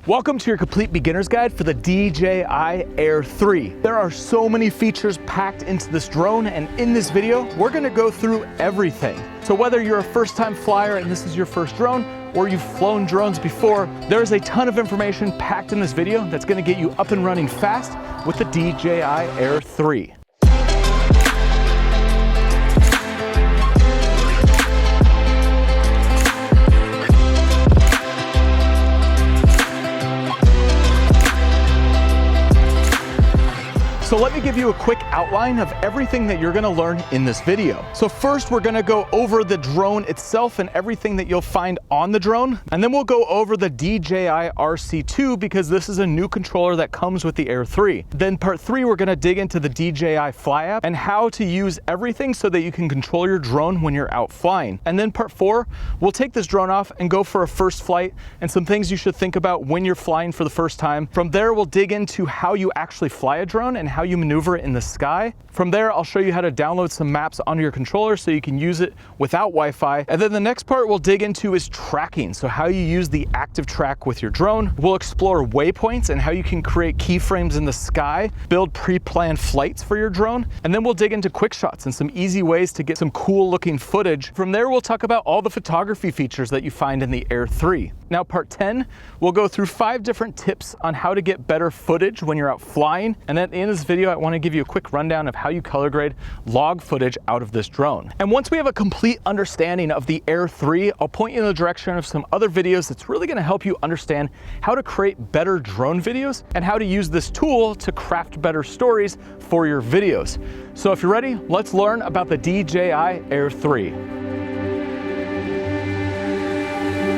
Welcome to your complete beginner's guide for the DJI Air 3. There are so many features packed into this drone, and in this video, we're gonna go through everything. So whether you're a first-time flyer and this is your first drone, or you've flown drones before, there's a ton of information packed in this video that's gonna get you up and running fast with the DJI Air 3. So let me give you a quick outline of everything that you're gonna learn in this video. So first, we're gonna go over the drone itself and everything that you'll find on the drone. And then we'll go over the DJI RC2 because this is a new controller that comes with the Air 3. Then part 3, we're gonna dig into the DJI Fly App and how to use everything so that you can control your drone when you're out flying. And then part 4, we'll take this drone off and go for a first flight and some things you should think about when you're flying for the first time. From there, we'll dig into how you actually fly a drone and how you maneuver in the sky. From there, I'll show you how to download some maps onto your controller so you can use it without Wi-Fi. And then the next part we'll dig into is tracking. So how you use the active track with your drone. We'll explore waypoints and how you can create keyframes in the sky, build pre-planned flights for your drone. And then we'll dig into Quickshots and some easy ways to get some cool looking footage. From there, we'll talk about all the photography features that you find in the Air 3. Now, part 10, we'll go through 5 different tips on how to get better footage when you're out flying. And at the end of this video, I want to give you a quick rundown of how you color grade log footage out of this drone. And once we have a complete understanding of the Air 3, I'll point you in the direction of some other videos that's really going to help you understand how to create better drone videos and how to use this tool to craft better stories for your videos. So if you're ready, let's learn about the DJI Air 3.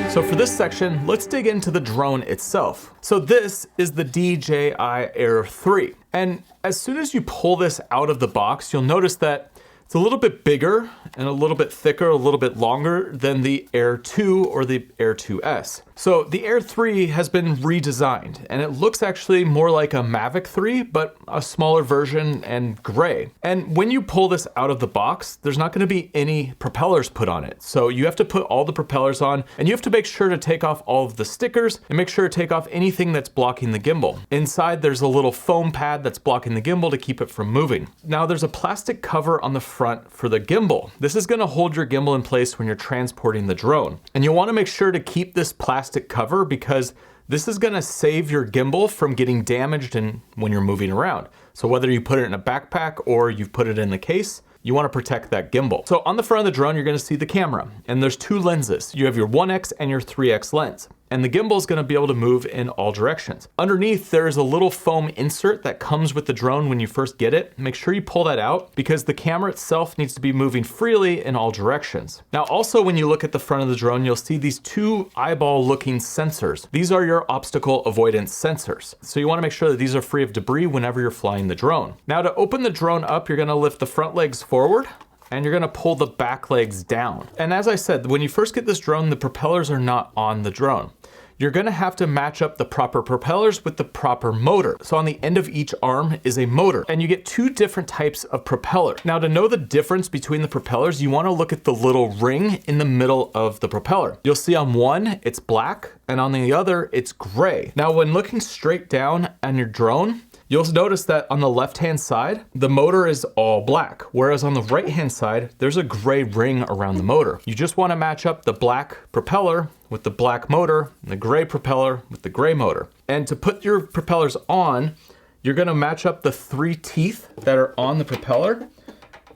So for this section, let's dig into the drone itself. So this is the DJI Air 3. And as soon as you pull this out of the box, you'll notice that it's a little bit bigger and a little bit thicker, a little bit longer than the Air 2 or the Air 2S. So the Air 3 has been redesigned and it looks actually more like a Mavic 3, but a smaller version and gray. And when you pull this out of the box, there's not gonna be any propellers put on it. So you have to put all the propellers on and you have to make sure to take off all of the stickers and make sure to take off anything that's blocking the gimbal. Inside, there's a little foam pad that's blocking the gimbal to keep it from moving. Now there's a plastic cover on the front for the gimbal. This is gonna hold your gimbal in place when you're transporting the drone. And you'll wanna make sure to keep this plastic cover because this is gonna save your gimbal from getting damaged when you're moving around. So whether you put it in a backpack or you've put it in the case, you wanna protect that gimbal. So on the front of the drone, you're gonna see the camera, and there's 2 lenses. You have your 1X and your 3X lens. And the gimbal is gonna be able to move in all directions. Underneath, there is a little foam insert that comes with the drone when you first get it. Make sure you pull that out because the camera itself needs to be moving freely in all directions. Now, also when you look at the front of the drone, you'll see these 2 eyeball-looking sensors. These are your obstacle avoidance sensors. So you wanna make sure that these are free of debris whenever you're flying the drone. Now, to open the drone up, you're gonna lift the front legs forward, and you're gonna pull the back legs down. And as I said, when you first get this drone, the propellers are not on the drone. You're gonna have to match up the proper propellers with the proper motor. So on the end of each arm is a motor, and you get 2 different types of propeller. Now, to know the difference between the propellers, you wanna look at the little ring in the middle of the propeller. You'll see on one, it's black, and on the other, it's gray. Now, when looking straight down on your drone, you'll notice that on the left-hand side, the motor is all black, whereas on the right-hand side, there's a gray ring around the motor. You just wanna match up the black propeller with the black motor, and the gray propeller with the gray motor. And to put your propellers on, you're gonna match up the 3 teeth that are on the propeller,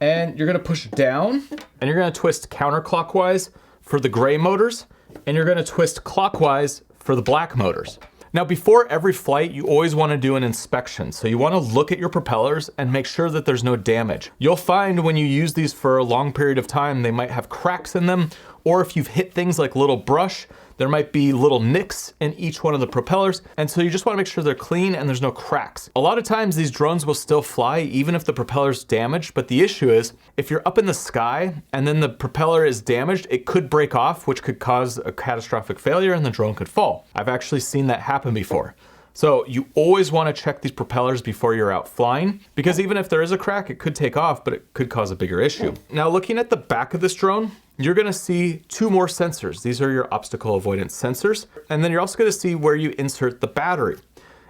and you're gonna push down, and you're gonna twist counterclockwise for the gray motors, and you're gonna twist clockwise for the black motors. Now, before every flight, you always wanna do an inspection. So you wanna look at your propellers and make sure that there's no damage. You'll find when you use these for a long period of time, they might have cracks in them, or if you've hit things like little brush, there might be little nicks in each one of the propellers. And so you just wanna make sure they're clean and there's no cracks. A lot of times these drones will still fly even if the propeller's damaged, but the issue is if you're up in the sky and then the propeller is damaged, it could break off, which could cause a catastrophic failure and the drone could fall. I've actually seen that happen before. So you always want to check these propellers before you're out flying, because even if there is a crack, it could take off, but it could cause a bigger issue. Now, looking at the back of this drone, you're gonna see two more sensors. These are your obstacle avoidance sensors. And then you're also gonna see where you insert the battery.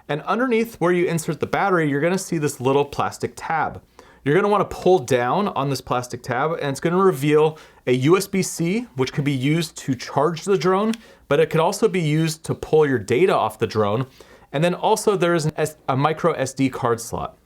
And underneath where you insert the battery, you're gonna see this little plastic tab. You're gonna wanna pull down on this plastic tab, and it's gonna reveal a USB-C, which could be used to charge the drone, but it could also be used to pull your data off the drone. And then also there is a micro SD card slot.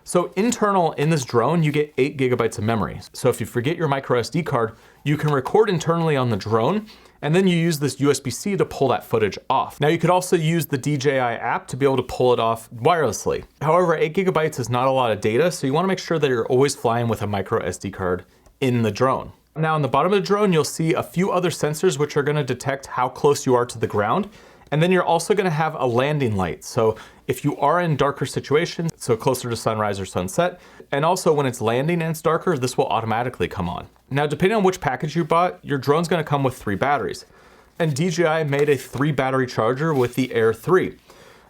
So internal in this drone, you get 8 gigabytes of memory. So if you forget your micro SD card, you can record internally on the drone, and then you use this USB-C to pull that footage off. Now you could also use the DJI app to be able to pull it off wirelessly. However, 8 gigabytes is not a lot of data, so you wanna make sure that you're always flying with a micro SD card in the drone. Now on the bottom of the drone, you'll see a few other sensors which are gonna detect how close you are to the ground. And then you're also gonna have a landing light. So if you are in darker situations, so closer to sunrise or sunset, and also when it's landing and it's darker, this will automatically come on. Now, depending on which package you bought, your drone's gonna come with 3 batteries. And DJI made a 3 battery charger with the Air 3.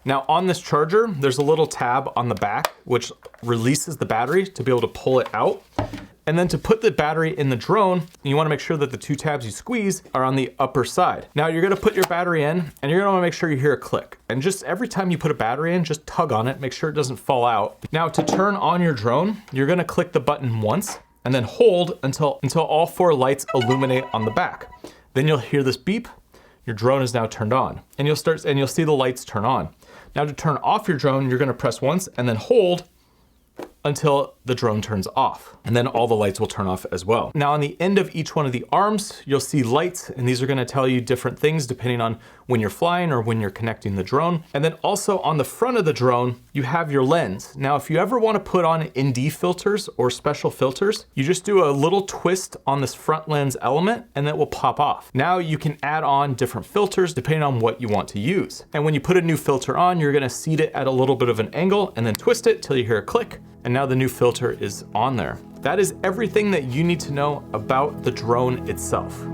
Now on this charger, there's a little tab on the back, which releases the battery to be able to pull it out. And then to put the battery in the drone, you wanna make sure that the 2 tabs you squeeze are on the upper side. Now you're gonna put your battery in, and you're gonna wanna make sure you hear a click. And just every time you put a battery in, just tug on it, make sure it doesn't fall out. Now to turn on your drone, you're gonna click the button once, and then hold until all 4 lights illuminate on the back. Then you'll hear this beep, your drone is now turned on. And you'll see the lights turn on. Now to turn off your drone, you're gonna press once and then hold until the drone turns off. And then all the lights will turn off as well. Now on the end of each one of the arms, you'll see lights, and these are gonna tell you different things depending on when you're flying or when you're connecting the drone. And then also on the front of the drone, you have your lens. Now, if you ever wanna put on ND filters or special filters, you just do a little twist on this front lens element and it will pop off. Now you can add on different filters depending on what you want to use. And when you put a new filter on, you're gonna seat it at a little bit of an angle and then twist it till you hear a click. And now the new filter is on there. That is everything that you need to know about the drone itself.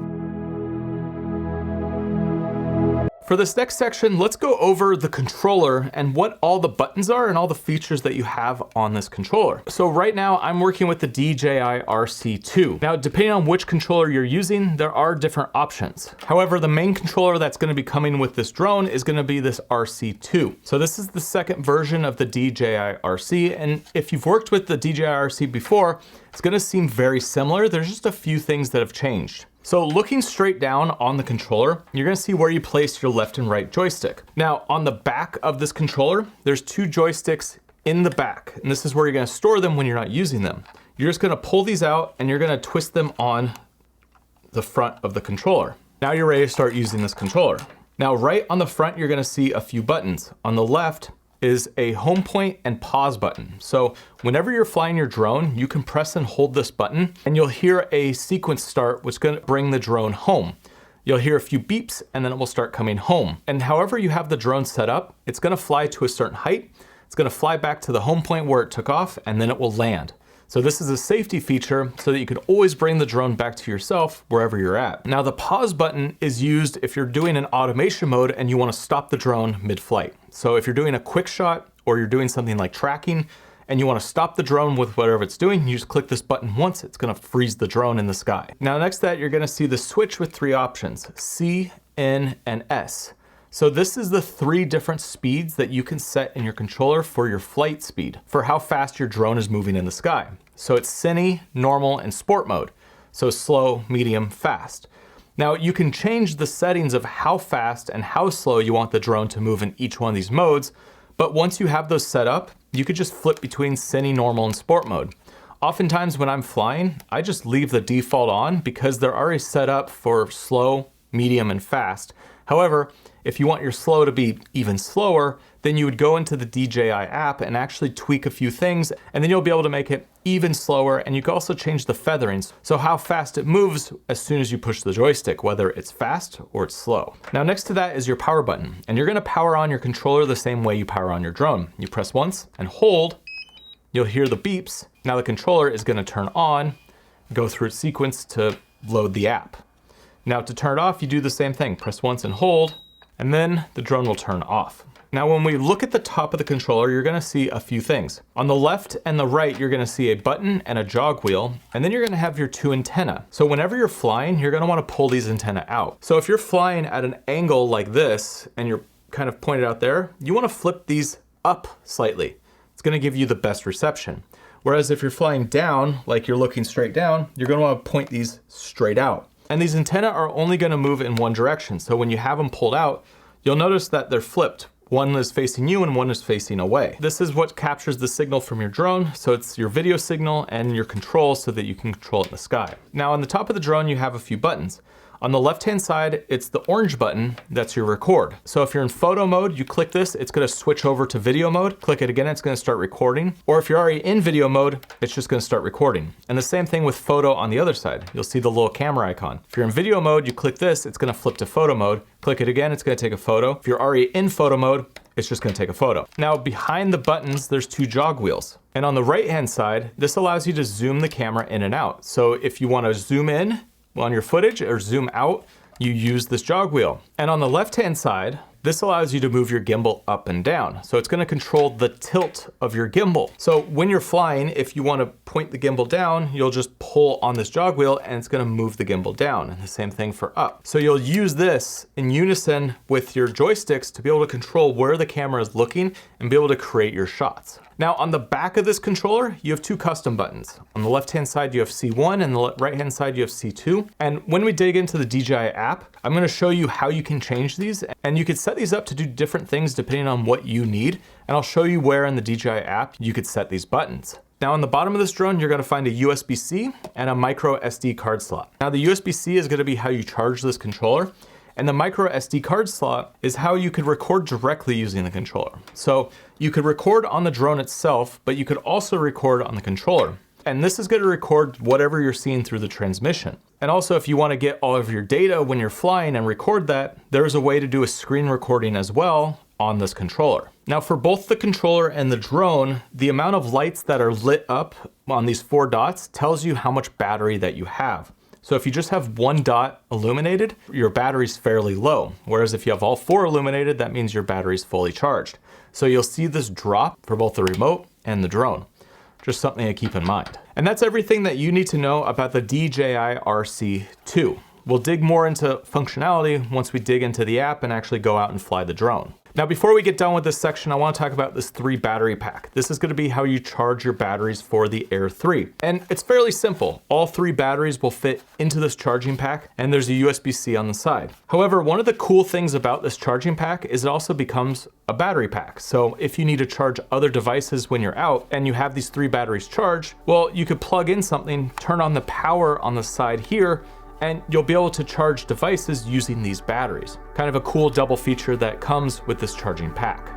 For this next section, let's go over the controller and what all the buttons are and all the features that you have on this controller. So right now I'm working with the DJI RC2. Now, depending on which controller you're using, there are different options. However, the main controller that's gonna be coming with this drone is gonna be this RC2. So this is the second version of the DJI RC. And if you've worked with the DJI RC before, it's gonna seem very similar. There's just a few things that have changed. So looking straight down on the controller, you're gonna see where you place your left and right joystick. Now on the back of this controller, there's 2 joysticks in the back, and this is where you're gonna store them when you're not using them. You're just gonna pull these out and you're gonna twist them on the front of the controller. Now you're ready to start using this controller. Now right on the front, you're gonna see a few buttons. On the left is a home point and pause button. So whenever you're flying your drone, you can press and hold this button and you'll hear a sequence start, which is gonna bring the drone home. You'll hear a few beeps and then it will start coming home. And however you have the drone set up, it's gonna fly to a certain height, it's gonna fly back to the home point where it took off, and then it will land. So this is a safety feature so that you can always bring the drone back to yourself wherever you're at. Now the pause button is used if you're doing an automation mode and you wanna stop the drone mid-flight. So if you're doing a quick shot or you're doing something like tracking and you wanna stop the drone with whatever it's doing, you just click this button once, it's gonna freeze the drone in the sky. Now next to that, you're gonna see the switch with 3 options, C, N, and S. So this is the 3 different speeds that you can set in your controller for your flight speed, for how fast your drone is moving in the sky. So it's cine, normal, and sport mode. So slow, medium, fast. Now you can change the settings of how fast and how slow you want the drone to move in each one of these modes, but once you have those set up, you could just flip between cine, normal, and sport mode. Oftentimes when I'm flying, I just leave the default on because they're already set up for slow, medium, and fast. However, if you want your slow to be even slower, then you would go into the DJI app and actually tweak a few things, and then you'll be able to make it even slower, and you can also change the featherings, so how fast it moves as soon as you push the joystick, whether it's fast or it's slow. Now next to that is your power button, and you're gonna power on your controller the same way you power on your drone. You press once and hold, you'll hear the beeps. Now the controller is gonna turn on, go through its sequence to load the app. Now to turn it off, you do the same thing. Press once and hold, and then the drone will turn off. Now, when we look at the top of the controller, you're gonna see a few things. On the left and the right, you're gonna see a button and a jog wheel, and then you're gonna have your two antenna. So whenever you're flying, you're gonna wanna pull these antenna out. So if you're flying at an angle like this, and you're kind of pointed out there, you wanna flip these up slightly. It's gonna give you the best reception. Whereas if you're flying down, like you're looking straight down, you're gonna wanna point these straight out. And these antenna are only gonna move in one direction. So when you have them pulled out, you'll notice that they're flipped. One is facing you and one is facing away. This is what captures the signal from your drone. So it's your video signal and your control so that you can control it in the sky. Now on the top of the drone, you have a few buttons. On the left-hand side, it's the orange button, that's your record. So if you're in photo mode, you click this, it's gonna switch over to video mode. Click it again, it's gonna start recording. Or if you're already in video mode, it's just gonna start recording. And the same thing with photo on the other side. You'll see the little camera icon. If you're in video mode, you click this, it's gonna flip to photo mode. Click it again, it's gonna take a photo. If you're already in photo mode, it's just gonna take a photo. Now behind the buttons, there's two jog wheels. And on the right-hand side, this allows you to zoom the camera in and out. So if you wanna zoom in on your footage or zoom out, you use this jog wheel. And on the left-hand side, this allows you to move your gimbal up and down. So it's gonna control the tilt of your gimbal. So when you're flying, if you wanna point the gimbal down, you'll just pull on this jog wheel and it's gonna move the gimbal down. And the same thing for up. So you'll use this in unison with your joysticks to be able to control where the camera is looking and be able to create your shots. Now on the back of this controller, you have two custom buttons. On the left-hand side, you have C1 and the right-hand side, you have C2. And when we dig into the DJI app, I'm gonna show you how you can change these, and you could set these up to do different things depending on what you need. And I'll show you where in the DJI app you could set these buttons. Now on the bottom of this drone, you're gonna find a USB-C and a micro SD card slot. Now the USB-C is gonna be how you charge this controller, and the micro SD card slot is how you could record directly using the controller. So you could record on the drone itself, but you could also record on the controller. And this is gonna record whatever you're seeing through the transmission. And also if you wanna get all of your data when you're flying and record that, there's a way to do a screen recording as well on this controller. Now for both the controller and the drone, the amount of lights that are lit up on these 4 dots tells you how much battery that you have. So if you just have 1 dot illuminated, your battery's fairly low. Whereas if you have all 4 illuminated, that means your battery's fully charged. So you'll see this drop for both the remote and the drone. Just something to keep in mind. And that's everything that you need to know about the DJI RC2. We'll dig more into functionality once we dig into the app and actually go out and fly the drone. Now, before we get done with this section, I want to talk about this 3 battery pack. This is going to be how you charge your batteries for the Air 3. And it's fairly simple. All 3 batteries will fit into this charging pack, and there's a USB-C on the side. However, one of the cool things about this charging pack is it also becomes a battery pack. So if you need to charge other devices when you're out and you have these 3 batteries charged, well, you could plug in something, turn on the power on the side here, and you'll be able to charge devices using these batteries. Kind of a cool double feature that comes with this charging pack.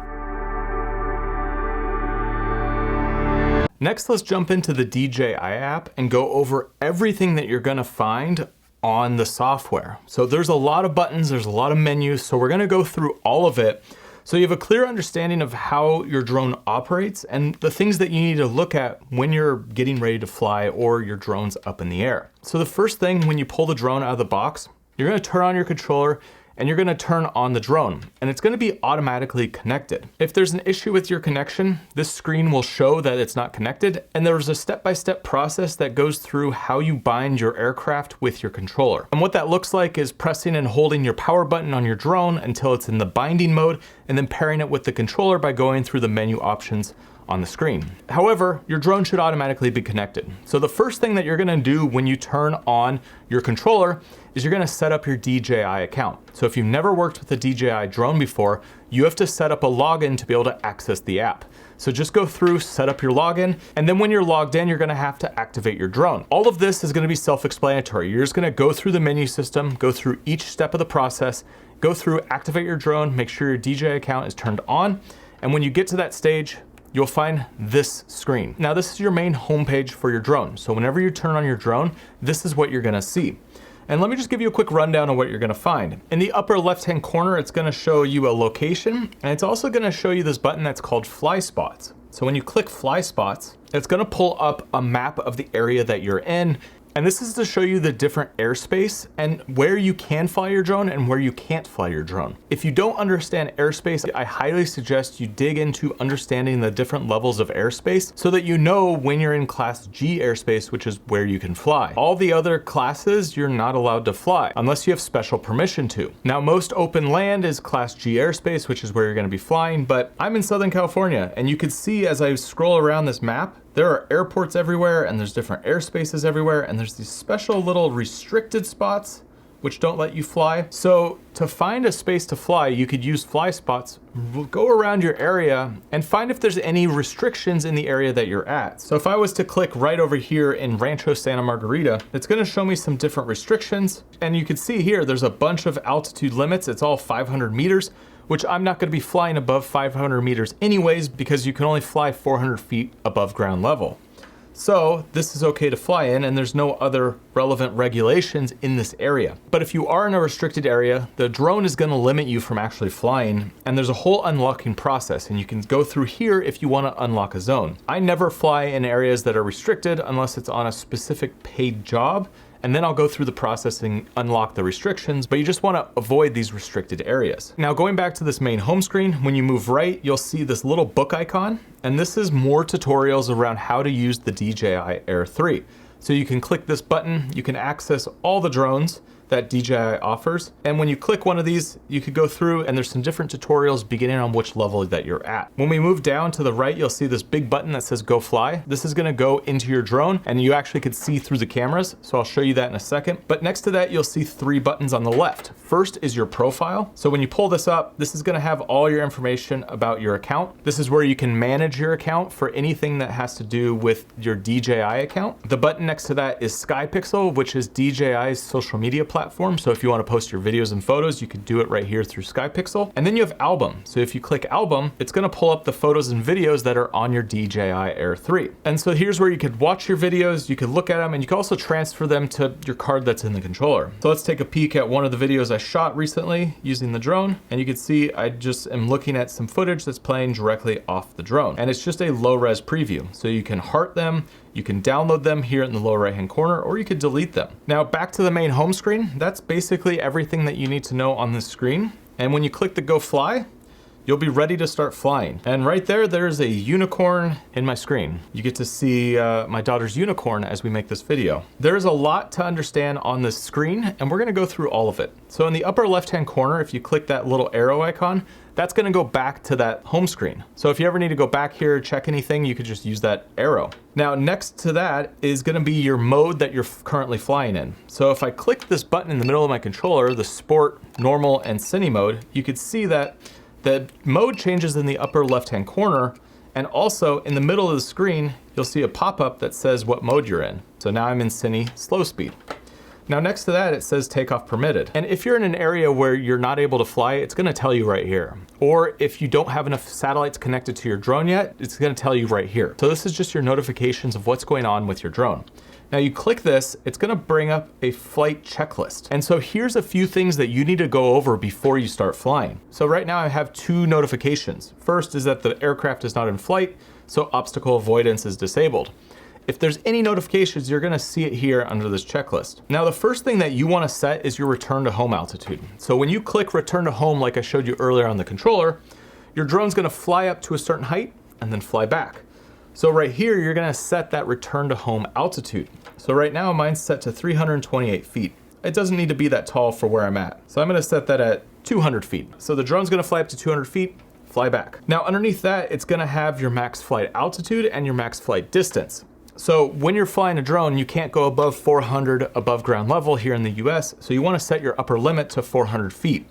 Next, let's jump into the DJI app and go over everything that you're gonna find on the software. So there's a lot of buttons, there's a lot of menus, so we're gonna go through all of it so you have a clear understanding of how your drone operates and the things that you need to look at when you're getting ready to fly or your drone's up in the air. So the first thing when you pull the drone out of the box, you're gonna turn on your controller and you're gonna turn on the drone, and it's gonna be automatically connected. If there's an issue with your connection, this screen will show that it's not connected, and there's a step-by-step process that goes through how you bind your aircraft with your controller. And what that looks like is pressing and holding your power button on your drone until it's in the binding mode, and then pairing it with the controller by going through the menu options on the screen. However, your drone should automatically be connected. So the first thing that you're gonna do when you turn on your controller is you're gonna set up your DJI account. So if you've never worked with a DJI drone before, you have to set up a login to be able to access the app. So just go through, set up your login, and then when you're logged in, you're gonna have to activate your drone. All of this is gonna be self-explanatory. You're just gonna go through the menu system, go through each step of the process, go through, activate your drone, make sure your DJI account is turned on, and when you get to that stage, you'll find this screen. Now this is your main homepage for your drone. So whenever you turn on your drone, this is what you're gonna see. And let me just give you a quick rundown of what you're gonna find. In the upper left-hand corner, it's gonna show you a location, and it's also gonna show you this button that's called Fly Spots. So when you click Fly Spots, it's gonna pull up a map of the area that you're in, And this is to show you the different airspace and where you can fly your drone and where you can't fly your drone. If you don't understand airspace, I highly suggest you dig into understanding the different levels of airspace so that you know when you're in class G airspace, which is where you can fly. All the other classes you're not allowed to fly unless you have special permission to. Now, most open land is class G airspace, which is where you're gonna be flying, but I'm in Southern California, and you can see as I scroll around this map, there are airports everywhere, and there's different airspaces everywhere, and there's these special little restricted spots which don't let you fly. So to find a space to fly, you could use fly spots, go around your area and find if there's any restrictions in the area that you're at. So if I was to click right over here in Rancho Santa Margarita, it's gonna show me some different restrictions. And you can see here, there's a bunch of altitude limits. It's all 500 meters, which I'm not gonna be flying above 500 meters anyways, because you can only fly 400 feet above ground level. So this is okay to fly in, and there's no other relevant regulations in this area. But if you are in a restricted area, the drone is gonna limit you from actually flying, and there's a whole unlocking process, and you can go through here if you wanna unlock a zone. I never fly in areas that are restricted unless it's on a specific paid job, and then I'll go through the process and unlock the restrictions, but you just wanna avoid these restricted areas. Now, going back to this main home screen, when you move right, you'll see this little book icon, and this is more tutorials around how to use the DJI Air 3. So you can click this button, you can access all the drones that DJI offers. And when you click one of these, you could go through and there's some different tutorials beginning on which level that you're at. When we move down to the right, you'll see this big button that says Go Fly. This is gonna go into your drone and you actually could see through the cameras. So I'll show you that in a second. But next to that, you'll see 3 buttons on the left. First is your profile. So when you pull this up, this is gonna have all your information about your account. This is where you can manage your account for anything that has to do with your DJI account. The button next to that is SkyPixel, which is DJI's social media platform. So if you want to post your videos and photos, you can do it right here through SkyPixel. And then you have Album. So if you click Album, it's going to pull up the photos and videos that are on your DJI Air 3. And so here's where you could watch your videos, you could look at them, and you can also transfer them to your card that's in the controller. So let's take a peek at one of the videos I shot recently using the drone. And you can see I just am looking at some footage that's playing directly off the drone. And it's just a low-res preview. So you can heart them, you can download them here in the lower right-hand corner, or you could delete them. Now back to the main home screen, that's basically everything that you need to know on this screen. And when you click the Go Fly, you'll be ready to start flying. And right there, there's a unicorn in my screen. You get to see my daughter's unicorn as we make this video. There's a lot to understand on this screen, and we're gonna go through all of it. So in the upper left-hand corner, if you click that little arrow icon, that's gonna go back to that home screen. So if you ever need to go back here, check anything, you could just use that arrow. Now, next to that is gonna be your mode that you're currently flying in. So if I click this button in the middle of my controller, the Sport, Normal, and Cine mode, you could see that the mode changes in the upper left-hand corner, and also in the middle of the screen, you'll see a pop-up that says what mode you're in. So now I'm in Cine Slow Speed. Now next to that, it says takeoff permitted. And if you're in an area where you're not able to fly, it's gonna tell you right here. Or if you don't have enough satellites connected to your drone yet, it's gonna tell you right here. So this is just your notifications of what's going on with your drone. Now you click this, it's gonna bring up a flight checklist. And so here's a few things that you need to go over before you start flying. So right now I have 2 notifications. First is that the aircraft is not in flight, so obstacle avoidance is disabled. If there's any notifications, you're gonna see it here under this checklist. Now, the first thing that you wanna set is your return to home altitude. So when you click return to home, like I showed you earlier on the controller, your drone's gonna fly up to a certain height and then fly back. So right here, you're gonna set that return to home altitude. So right now, mine's set to 328 feet. It doesn't need to be that tall for where I'm at. So I'm gonna set that at 200 feet. So the drone's gonna fly up to 200 feet, fly back. Now underneath that, it's gonna have your max flight altitude and your max flight distance. So when you're flying a drone, you can't go above 400 above ground level here in the US, so you wanna set your upper limit to 400 feet.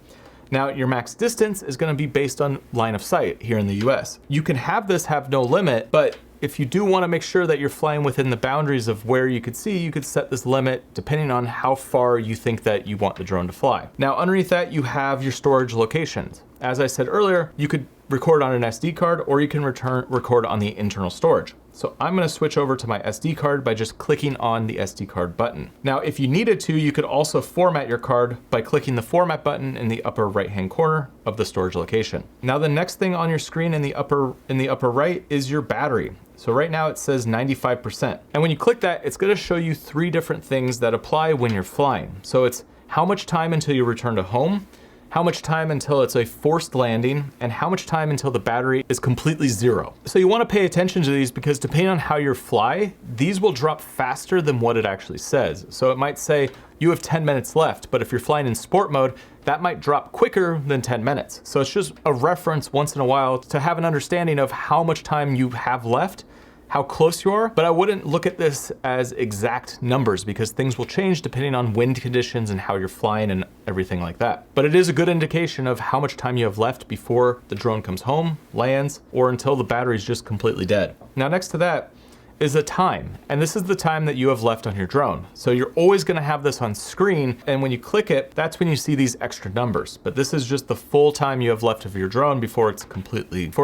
Now, your max distance is gonna be based on line of sight here in the US. You can have this have no limit, but if you do wanna make sure that you're flying within the boundaries of where you could see, you could set this limit depending on how far you think that you want the drone to fly. Now, underneath that, you have your storage locations. As I said earlier, you could record on an SD card, or you can record on the internal storage. So I'm gonna switch over to my SD card by just clicking on the SD card button. Now, if you needed to, you could also format your card by clicking the format button in the upper right-hand corner of the storage location. Now, the next thing on your screen in the upper right is your battery. So right now it says 95%. And when you click that, it's gonna show you 3 different things that apply when you're flying. So it's how much time until you return to home, how much time until it's a forced landing, and how much time until the battery is completely zero. So you wanna pay attention to these because depending on how you fly, these will drop faster than what it actually says. So it might say you have 10 minutes left, but if you're flying in sport mode, that might drop quicker than 10 minutes. So it's just a reference once in a while to have an understanding of how much time you have left, how close you are, but I wouldn't look at this as exact numbers because things will change depending on wind conditions and how you're flying and everything like that. But it is a good indication of how much time you have left before the drone comes home, lands, or until the battery's just completely dead. Now, next to that is a time, and this is the time that you have left on your drone. So you're always gonna have this on screen, and when you click it, that's when you see these extra numbers. But this is just the full time you have left of your drone before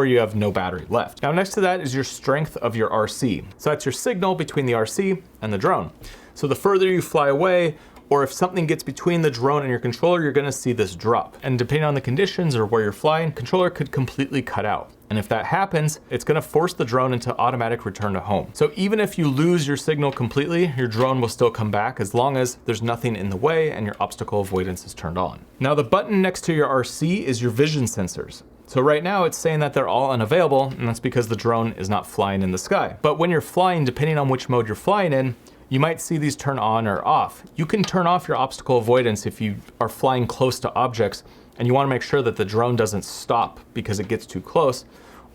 you have no battery left. Now, next to that is your strength of your RC. So that's your signal between the RC and the drone. So the further you fly away, or if something gets between the drone and your controller, you're gonna see this drop. And depending on the conditions or where you're flying, controller could completely cut out. And if that happens, it's gonna force the drone into automatic return to home. So even if you lose your signal completely, your drone will still come back as long as there's nothing in the way and your obstacle avoidance is turned on. Now, the button next to your RC is your vision sensors. So right now it's saying that they're all unavailable, and that's because the drone is not flying in the sky. But when you're flying, depending on which mode you're flying in, you might see these turn on or off. You can turn off your obstacle avoidance if you are flying close to objects and you wanna make sure that the drone doesn't stop because it gets too close.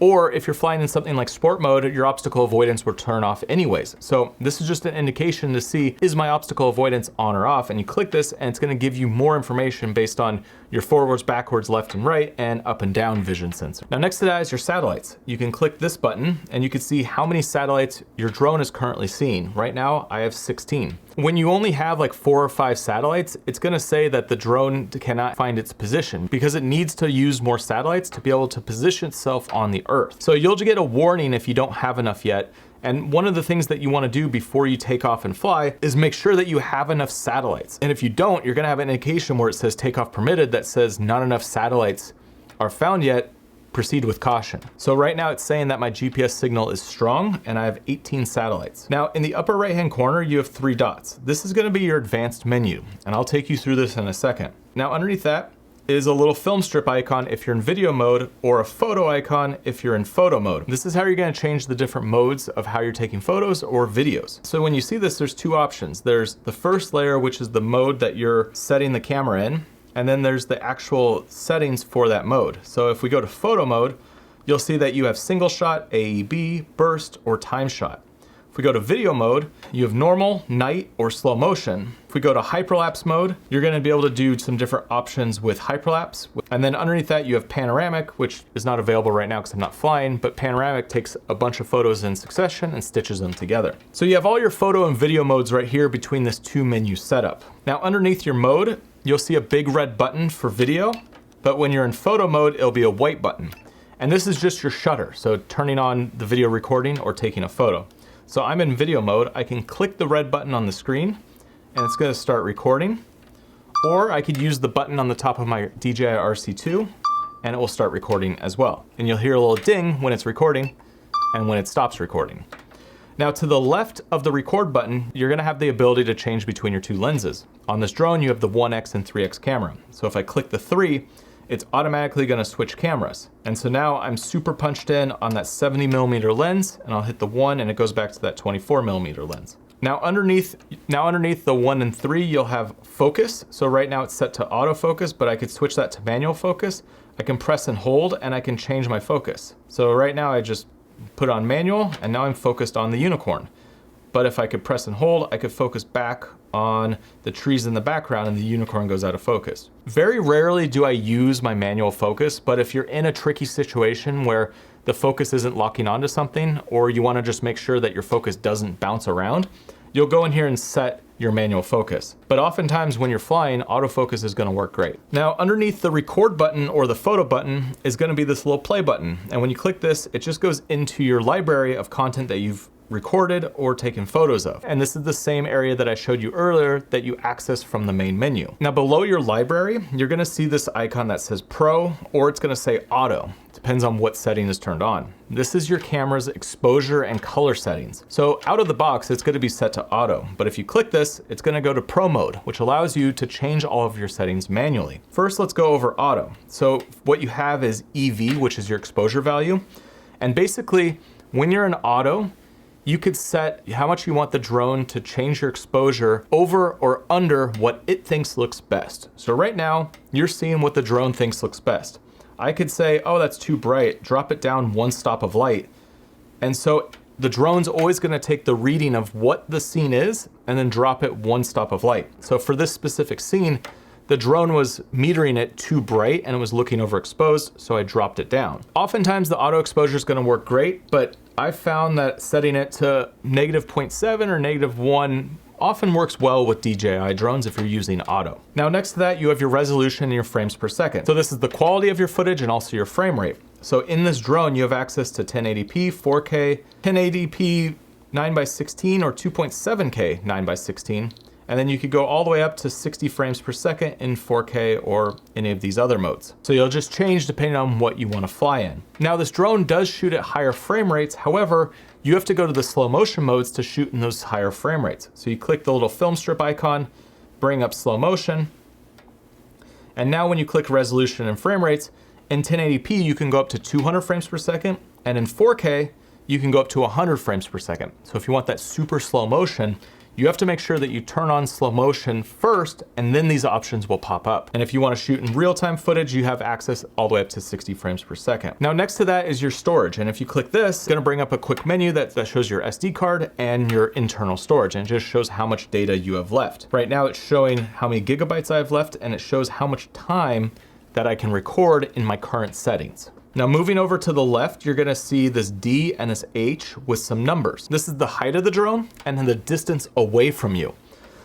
Or if you're flying in something like sport mode, your obstacle avoidance will turn off anyways. So this is just an indication to see, is my obstacle avoidance on or off? And you click this and it's gonna give you more information based on your forwards, backwards, left and right, and up and down vision sensor. Now, next to that is your satellites. You can click this button and you can see how many satellites your drone is currently seeing. Right now, I have 16. When you only have like 4 or 5 satellites, it's gonna say that the drone cannot find its position because it needs to use more satellites to be able to position itself on the Earth. So you'll get a warning if you don't have enough yet. And one of the things that you wanna do before you take off and fly is make sure that you have enough satellites. And if you don't, you're gonna have an indication where it says takeoff permitted that says not enough satellites are found yet, proceed with caution. So right now it's saying that my GPS signal is strong and I have 18 satellites. Now in the upper right-hand corner, you have 3 dots. This is gonna be your advanced menu, and I'll take you through this in a second. Now underneath that is a little film strip icon if you're in video mode, or a photo icon if you're in photo mode. This is how you're gonna change the different modes of how you're taking photos or videos. So when you see this, there's 2 options. There's the first layer, which is the mode that you're setting the camera in, and then there's the actual settings for that mode. So if we go to photo mode, you'll see that you have single shot, AEB, burst, or time shot. If we go to video mode, you have normal, night, or slow motion. If we go to hyperlapse mode, you're gonna be able to do some different options with hyperlapse. And then underneath that, you have panoramic, which is not available right now because I'm not flying, but panoramic takes a bunch of photos in succession and stitches them together. So you have all your photo and video modes right here between this 2 menu setup. Now underneath your mode, you'll see a big red button for video, but when you're in photo mode, it'll be a white button. And this is just your shutter, so turning on the video recording or taking a photo. So I'm in video mode, I can click the red button on the screen and it's gonna start recording, or I could use the button on the top of my DJI RC2 and it will start recording as well. And you'll hear a little ding when it's recording and when it stops recording. Now to the left of the record button, you're gonna have the ability to change between your 2 lenses. On this drone, you have the 1x and 3x camera. So if I click the 3, it's automatically gonna switch cameras. And so now I'm super punched in on that 70mm lens, and I'll hit the 1 and it goes back to that 24mm lens. Now underneath the 1 and 3, you'll have focus. So right now it's set to autofocus, but I could switch that to manual focus. I can press and hold and I can change my focus. So right now I just put on manual and now I'm focused on the unicorn. But if I could press and hold, I could focus back on the trees in the background and the unicorn goes out of focus. Very rarely do I use my manual focus, but if you're in a tricky situation where the focus isn't locking onto something, or you wanna just make sure that your focus doesn't bounce around, you'll go in here and set your manual focus. But oftentimes when you're flying, autofocus is gonna work great. Now, underneath the record button or the photo button is gonna be this little play button. And when you click this, it just goes into your library of content that you've recorded or taken photos of. And this is the same area that I showed you earlier that you access from the main menu. Now below your library, you're gonna see this icon that says Pro, or it's gonna say Auto. Depends on what setting is turned on. This is your camera's exposure and color settings. So out of the box, it's gonna be set to auto. But if you click this, it's gonna go to Pro mode, which allows you to change all of your settings manually. First, let's go over auto. So what you have is EV, which is your exposure value. And basically, when you're in auto, you could set how much you want the drone to change your exposure over or under what it thinks looks best. So right now, you're seeing what the drone thinks looks best. I could say, oh, that's too bright, drop it down one stop of light. And so the drone's always gonna take the reading of what the scene is and then drop it one stop of light. So for this specific scene, the drone was metering it too bright and it was looking overexposed, so I dropped it down. Oftentimes the auto exposure is gonna work great, but I found that setting it to -0.7 or -1 often works well with DJI drones if you're using auto. Now next to that, you have your resolution and your frames per second. So this is the quality of your footage and also your frame rate. So in this drone, you have access to 1080p, 4K, 1080p 9:16 or 2.7K 9:16. And then you could go all the way up to 60 frames per second in 4K or any of these other modes. So you'll just change depending on what you want to fly in. Now this drone does shoot at higher frame rates. However, you have to go to the slow motion modes to shoot in those higher frame rates. So you click the little film strip icon, bring up slow motion. And now when you click resolution and frame rates, in 1080p, you can go up to 200 frames per second. And in 4K, you can go up to 100 frames per second. So if you want that super slow motion, you have to make sure that you turn on slow motion first, and then these options will pop up. And if you want to shoot in real-time footage, you have access all the way up to 60 frames per second. Now next to that is your storage. And if you click this, it's gonna bring up a quick menu that shows your SD card and your internal storage. And it just shows how much data you have left. Right now it's showing how many gigabytes I have left, and it shows how much time that I can record in my current settings. Now moving over to the left, you're gonna see this D and this H with some numbers. This is the height of the drone and then the distance away from you.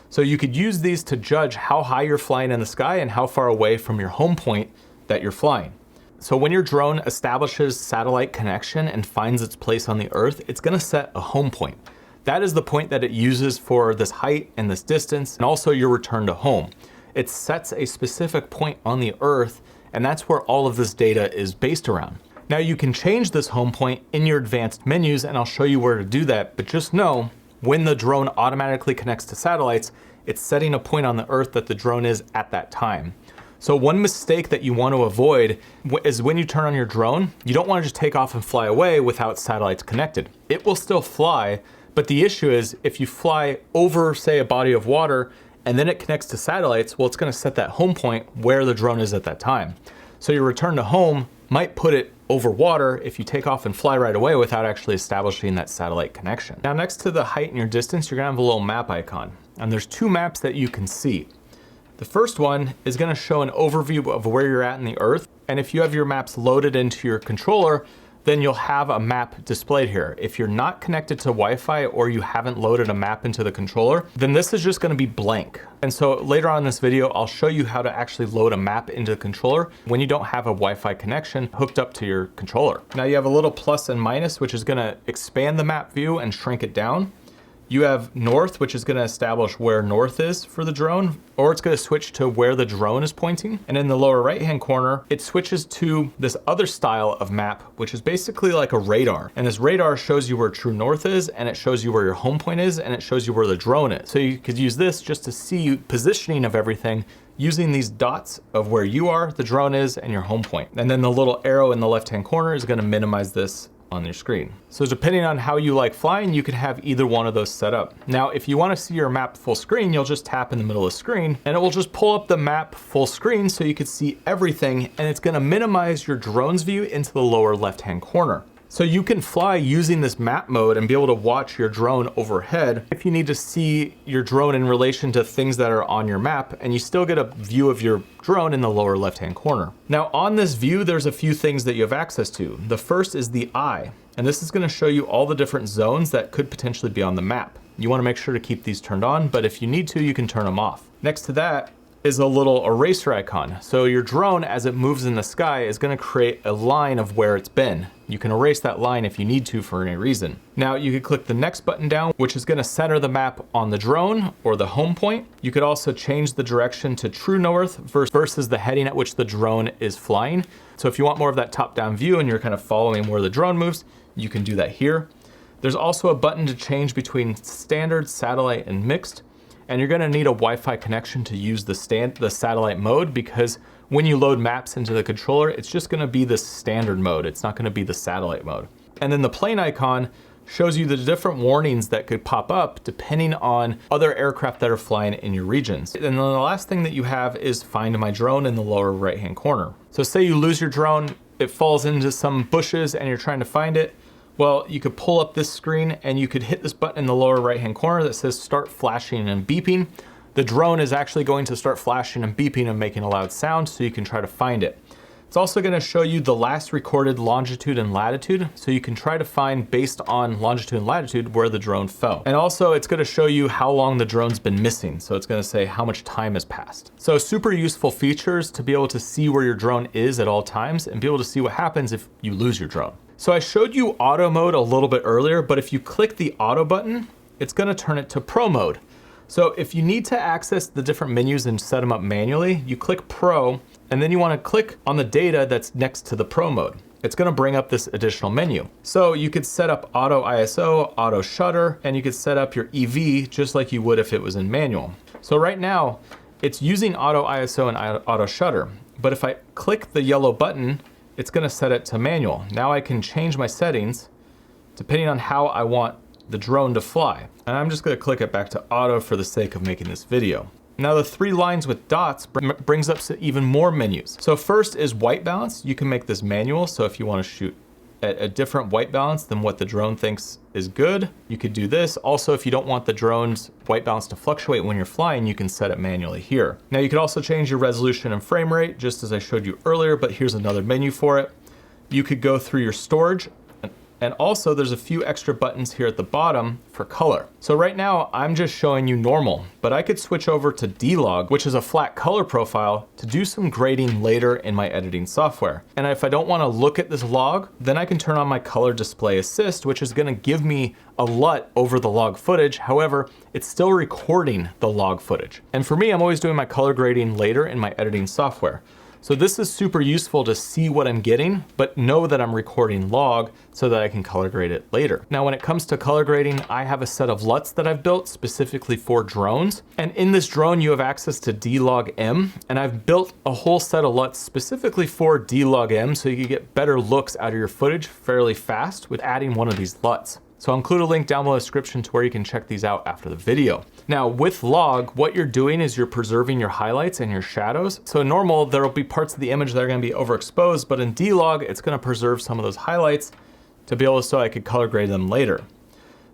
So you could use these to judge how high you're flying in the sky and how far away from your home point that you're flying. So when your drone establishes satellite connection and finds its place on the earth, it's gonna set a home point. That is the point that it uses for this height and this distance, and also your return to home. It sets a specific point on the earth, and that's where all of this data is based around. Now you can change this home point in your advanced menus, and I'll show you where to do that, but just know when the drone automatically connects to satellites, it's setting a point on the earth that the drone is at that time. So one mistake that you want to avoid is when you turn on your drone, you don't want to just take off and fly away without satellites connected. It will still fly, but the issue is if you fly over, say, a body of water, and then it connects to satellites, well, it's gonna set that home point where the drone is at that time. So your return to home might put it over water if you take off and fly right away without actually establishing that satellite connection. Now next to the height and your distance, you're gonna have a little map icon. And there's two maps that you can see. The first one is gonna show an overview of where you're at in the earth. And if you have your maps loaded into your controller, then you'll have a map displayed here. If you're not connected to Wi-Fi or you haven't loaded a map into the controller, then this is just gonna be blank. And so later on in this video, I'll show you how to actually load a map into the controller when you don't have a Wi-Fi connection hooked up to your controller. Now you have a little plus and minus, which is gonna expand the map view and shrink it down. You have north, which is gonna establish where north is for the drone, or it's gonna switch to where the drone is pointing. And in the lower right-hand corner, it switches to this other style of map, which is basically like a radar. And this radar shows you where true north is, and it shows you where your home point is, and it shows you where the drone is. So you could use this just to see positioning of everything using these dots of where you are, the drone is, and your home point. And then the little arrow in the left-hand corner is gonna minimize this on your screen. So depending on how you like flying, you can have either one of those set up. Now, if you want to see your map full screen, you'll just tap in the middle of the screen and it will just pull up the map full screen so you can see everything, and it's going to minimize your drone's view into the lower left-hand corner. So you can fly using this map mode and be able to watch your drone overhead if you need to see your drone in relation to things that are on your map, and you still get a view of your drone in the lower left-hand corner. Now on this view, there's a few things that you have access to. The first is the eye, and this is going to show you all the different zones that could potentially be on the map. You wanna make sure to keep these turned on, but if you need to, you can turn them off. Next to that is a little eraser icon. So your drone, as it moves in the sky, is gonna create a line of where it's been. You can erase that line if you need to for any reason. Now you could click the next button down, which is gonna center the map on the drone or the home point. You could also change the direction to true north versus the heading at which the drone is flying. So if you want more of that top-down view and you're kind of following where the drone moves, you can do that here. There's also a button to change between standard, satellite, and mixed. And you're gonna need a Wi-Fi connection to use the satellite mode, because when you load maps into the controller, it's just gonna be the standard mode. It's not gonna be the satellite mode. And then the plane icon shows you the different warnings that could pop up depending on other aircraft that are flying in your regions. And then the last thing that you have is Find My Drone in the lower right-hand corner. So say you lose your drone, it falls into some bushes and you're trying to find it. Well, you could pull up this screen and you could hit this button in the lower right-hand corner that says start flashing and beeping. The drone is actually going to start flashing and beeping and making a loud sound, so you can try to find it. It's also gonna show you the last recorded longitude and latitude, so you can try to find, based on longitude and latitude, where the drone fell. And also it's gonna show you how long the drone's been missing, so it's gonna say how much time has passed. So super useful features to be able to see where your drone is at all times and be able to see what happens if you lose your drone. So I showed you auto mode a little bit earlier, but if you click the auto button, it's gonna turn it to pro mode. So if you need to access the different menus and set them up manually, you click pro, and then you wanna click on the data that's next to the pro mode. It's gonna bring up this additional menu. So you could set up auto ISO, auto shutter, and you could set up your EV just like you would if it was in manual. So right now, it's using auto ISO and auto shutter, but if I click the yellow button, it's gonna set it to manual. Now I can change my settings depending on how I want the drone to fly. And I'm just gonna click it back to auto for the sake of making this video. Now the 3 lines with dots brings up even more menus. So first is white balance. You can make this manual. So if you wanna shoot at a different white balance than what the drone thinks is good, you could do this. Also, if you don't want the drone's white balance to fluctuate when you're flying, you can set it manually here. Now you could also change your resolution and frame rate, just as I showed you earlier, but here's another menu for it. You could go through your storage, and also there's a few extra buttons here at the bottom for color. So right now I'm just showing you normal, but I could switch over to D-Log, which is a flat color profile, to do some grading later in my editing software. And if I don't wanna look at this log, then I can turn on my color display assist, which is gonna give me a LUT over the log footage. However, it's still recording the log footage. And for me, I'm always doing my color grading later in my editing software. So this is super useful to see what I'm getting, but know that I'm recording log so that I can color grade it later. Now, when it comes to color grading, I have a set of LUTs that I've built specifically for drones. And in this drone, you have access to D-Log M, and I've built a whole set of LUTs specifically for D-Log M so you can get better looks out of your footage fairly fast with adding one of these LUTs. So I'll include a link down below the description to where you can check these out after the video. Now with log, what you're doing is you're preserving your highlights and your shadows. So in normal, there'll be parts of the image that are gonna be overexposed, but in D-Log, it's gonna preserve some of those highlights to be able so I could color grade them later.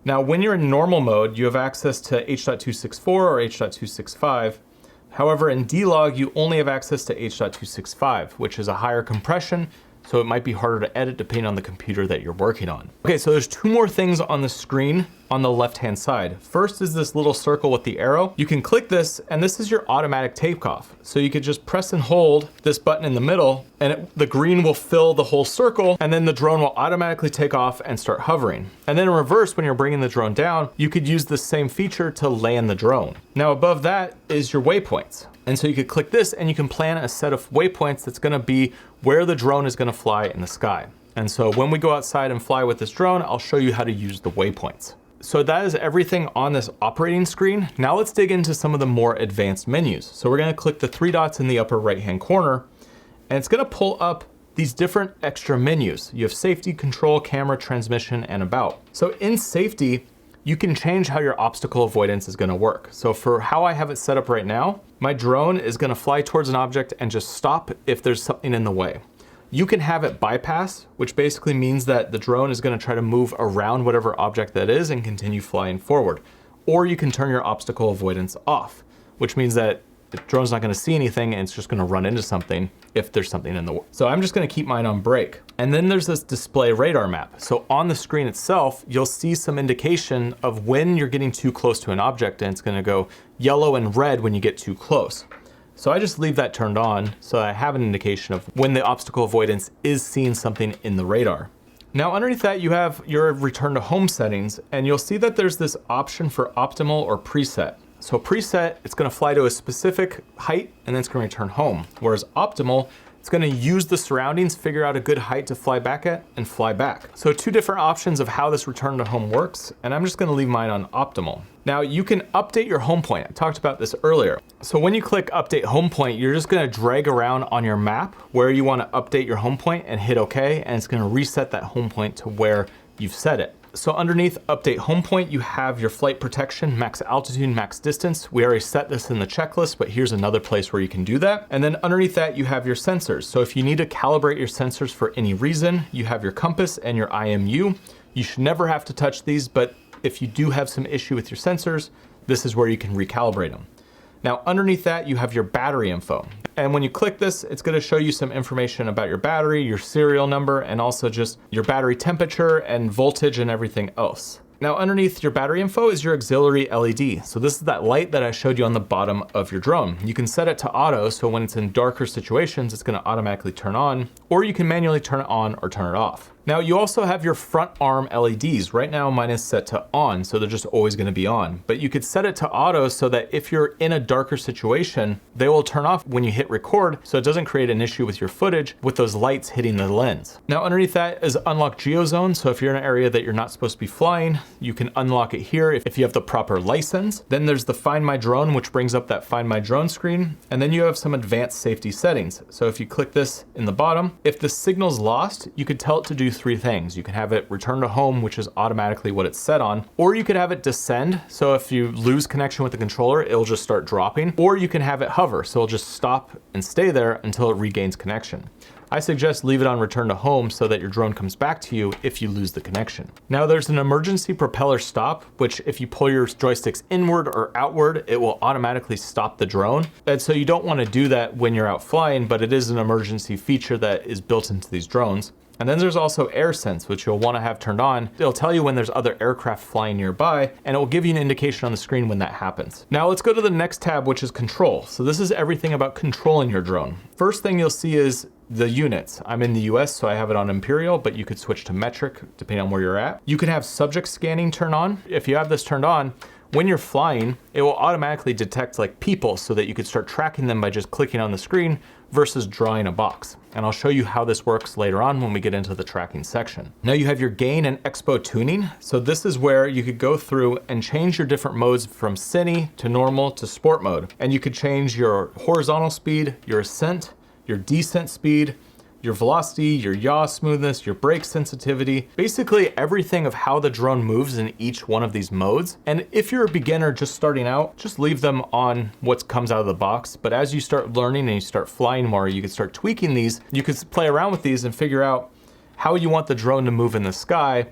Now, when you're in normal mode, you have access to H.264 or H.265. However, in D-Log, you only have access to H.265, which is a higher compression, so it might be harder to edit depending on the computer that you're working on. Okay, so there's 2 more things on the screen on the left-hand side. First is this little circle with the arrow. You can click this, and this is your automatic takeoff. So you could just press and hold this button in the middle, and the green will fill the whole circle, and then the drone will automatically take off and start hovering. And then in reverse, when you're bringing the drone down, you could use the same feature to land the drone. Now above that is your waypoints. And so you could click this and you can plan a set of waypoints that's gonna be where the drone is gonna fly in the sky. And so when we go outside and fly with this drone, I'll show you how to use the waypoints. So that is everything on this operating screen. Now let's dig into some of the more advanced menus. So we're gonna click the 3 dots in the upper right-hand corner, and it's gonna pull up these different extra menus. You have safety, control, camera, transmission, and about. So in safety, you can change how your obstacle avoidance is gonna work. So for how I have it set up right now, my drone is gonna fly towards an object and just stop if there's something in the way. You can have it bypass, which basically means that the drone is gonna try to move around whatever object that is and continue flying forward. Or you can turn your obstacle avoidance off, which means that the drone's not gonna see anything and it's just gonna run into something if there's something in the way. So I'm just gonna keep mine on brake. And then there's this display radar map. So on the screen itself, you'll see some indication of when you're getting too close to an object, and it's gonna go yellow and red when you get too close. So I just leave that turned on so I have an indication of when the obstacle avoidance is seeing something in the radar. Now underneath that you have your return to home settings, and you'll see that there's this option for optimal or preset. So preset, it's gonna fly to a specific height and then it's gonna return home. Whereas optimal, it's gonna use the surroundings, figure out a good height to fly back at, and fly back. So two different options of how this return to home works, and I'm just gonna leave mine on optimal. Now you can update your home point. I talked about this earlier. So when you click update home point, you're just gonna drag around on your map where you wanna update your home point and hit OK, and it's gonna reset that home point to where you've set it. So underneath update home point, you have your flight protection, max altitude, max distance. We already set this in the checklist, but here's another place where you can do that. And then underneath that, you have your sensors. So if you need to calibrate your sensors for any reason, you have your compass and your IMU. You should never have to touch these, but if you do have some issue with your sensors, this is where you can recalibrate them. Now underneath that, you have your battery info. And when you click this, it's gonna show you some information about your battery, your serial number, and also just your battery temperature and voltage and everything else. Now underneath your battery info is your auxiliary LED. So this is that light that I showed you on the bottom of your drone. You can set it to auto, so when it's in darker situations, it's gonna automatically turn on, or you can manually turn it on or turn it off. Now you also have your front arm LEDs. Right now mine is set to on, so they're just always gonna be on. But you could set it to auto so that if you're in a darker situation, they will turn off when you hit record, so it doesn't create an issue with your footage with those lights hitting the lens. Now underneath that is unlock geozone. So if you're in an area that you're not supposed to be flying, you can unlock it here if you have the proper license. Then there's the Find My Drone, which brings up that Find My Drone screen. And then you have some advanced safety settings. So if you click this in the bottom, if the signal's lost, you could tell it to do three things. You can have it return to home, which is automatically what it's set on, or you could have it descend. So if you lose connection with the controller, it'll just start dropping, or you can have it hover. So it'll just stop and stay there until it regains connection. I suggest leave it on return to home so that your drone comes back to you if you lose the connection. Now there's an emergency propeller stop, which if you pull your joysticks inward or outward, it will automatically stop the drone. And so you don't want to do that when you're out flying, but it is an emergency feature that is built into these drones. And then there's also air sense, which you'll want to have turned on. It'll tell you when there's other aircraft flying nearby, and it will give you an indication on the screen when that happens. Now let's go to the next tab, which is control. So this is everything about controlling your drone. First thing you'll see is the units. I'm in the US, so I have it on Imperial, but you could switch to metric depending on where you're at. You can have subject scanning turn on. If you have this turned on, when you're flying, it will automatically detect like people so that you could start tracking them by just clicking on the screen versus drawing a box. And I'll show you how this works later on when we get into the tracking section. Now you have your gain and expo tuning. So this is where you could go through and change your different modes from cine to normal to sport mode. And you could change your horizontal speed, your ascent, your descent speed, your velocity, your yaw smoothness, your brake sensitivity, basically everything of how the drone moves in each one of these modes. And if you're a beginner just starting out, just leave them on what comes out of the box. But as you start learning and you start flying more, you can start tweaking these. You could play around with these and figure out how you want the drone to move in the sky,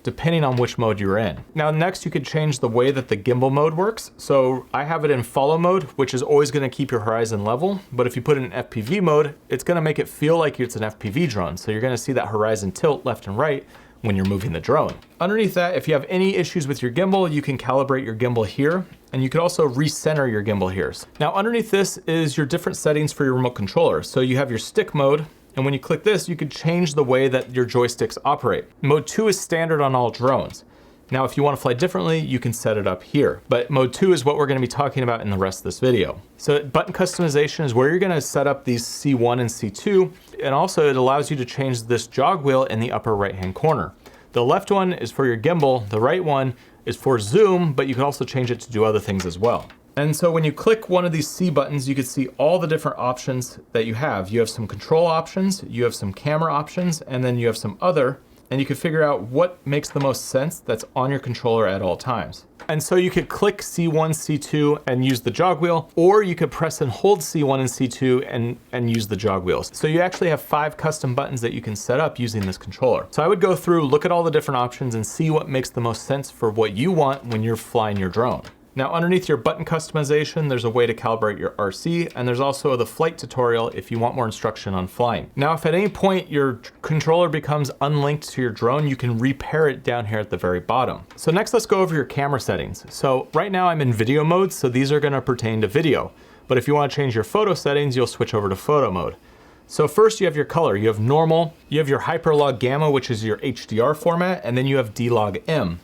depending on which mode you're in. Now next you could change the way that the gimbal mode works. So I have it in follow mode, which is always gonna keep your horizon level. But if you put it in FPV mode, it's gonna make it feel like it's an FPV drone. So you're gonna see that horizon tilt left and right when you're moving the drone. Underneath that, if you have any issues with your gimbal, you can calibrate your gimbal here. And you could also recenter your gimbal here. Now underneath this is your different settings for your remote controller. So you have your stick mode. And when you click this, you could change the way that your joysticks operate. Mode 2 is standard on all drones. Now, if you want to fly differently, you can set it up here. But mode 2 is what we're going to be talking about in the rest of this video. So button customization is where you're going to set up these C1 and C2. And also it allows you to change this jog wheel in the upper right-hand corner. The left one is for your gimbal. The right one is for zoom, but you can also change it to do other things as well. And so when you click one of these C buttons, you can see all the different options that you have. You have some control options, you have some camera options, and then you have some other, and you can figure out what makes the most sense that's on your controller at all times. And so you could click C1, C2 and use the jog wheel, or you could press and hold C1 and C2 and use the jog wheels. So you actually have 5 custom buttons that you can set up using this controller. So I would go through, look at all the different options and see what makes the most sense for what you want when you're flying your drone. Now underneath your button customization, there's a way to calibrate your RC, and there's also the flight tutorial if you want more instruction on flying. Now if at any point your controller becomes unlinked to your drone, you can repair it down here at the very bottom. So next let's go over your camera settings. So right now I'm in video mode, so these are gonna pertain to video. But if you wanna change your photo settings, you'll switch over to photo mode. So first you have your color, you have normal, you have your hyperlog gamma, which is your HDR format, and then you have D-Log M.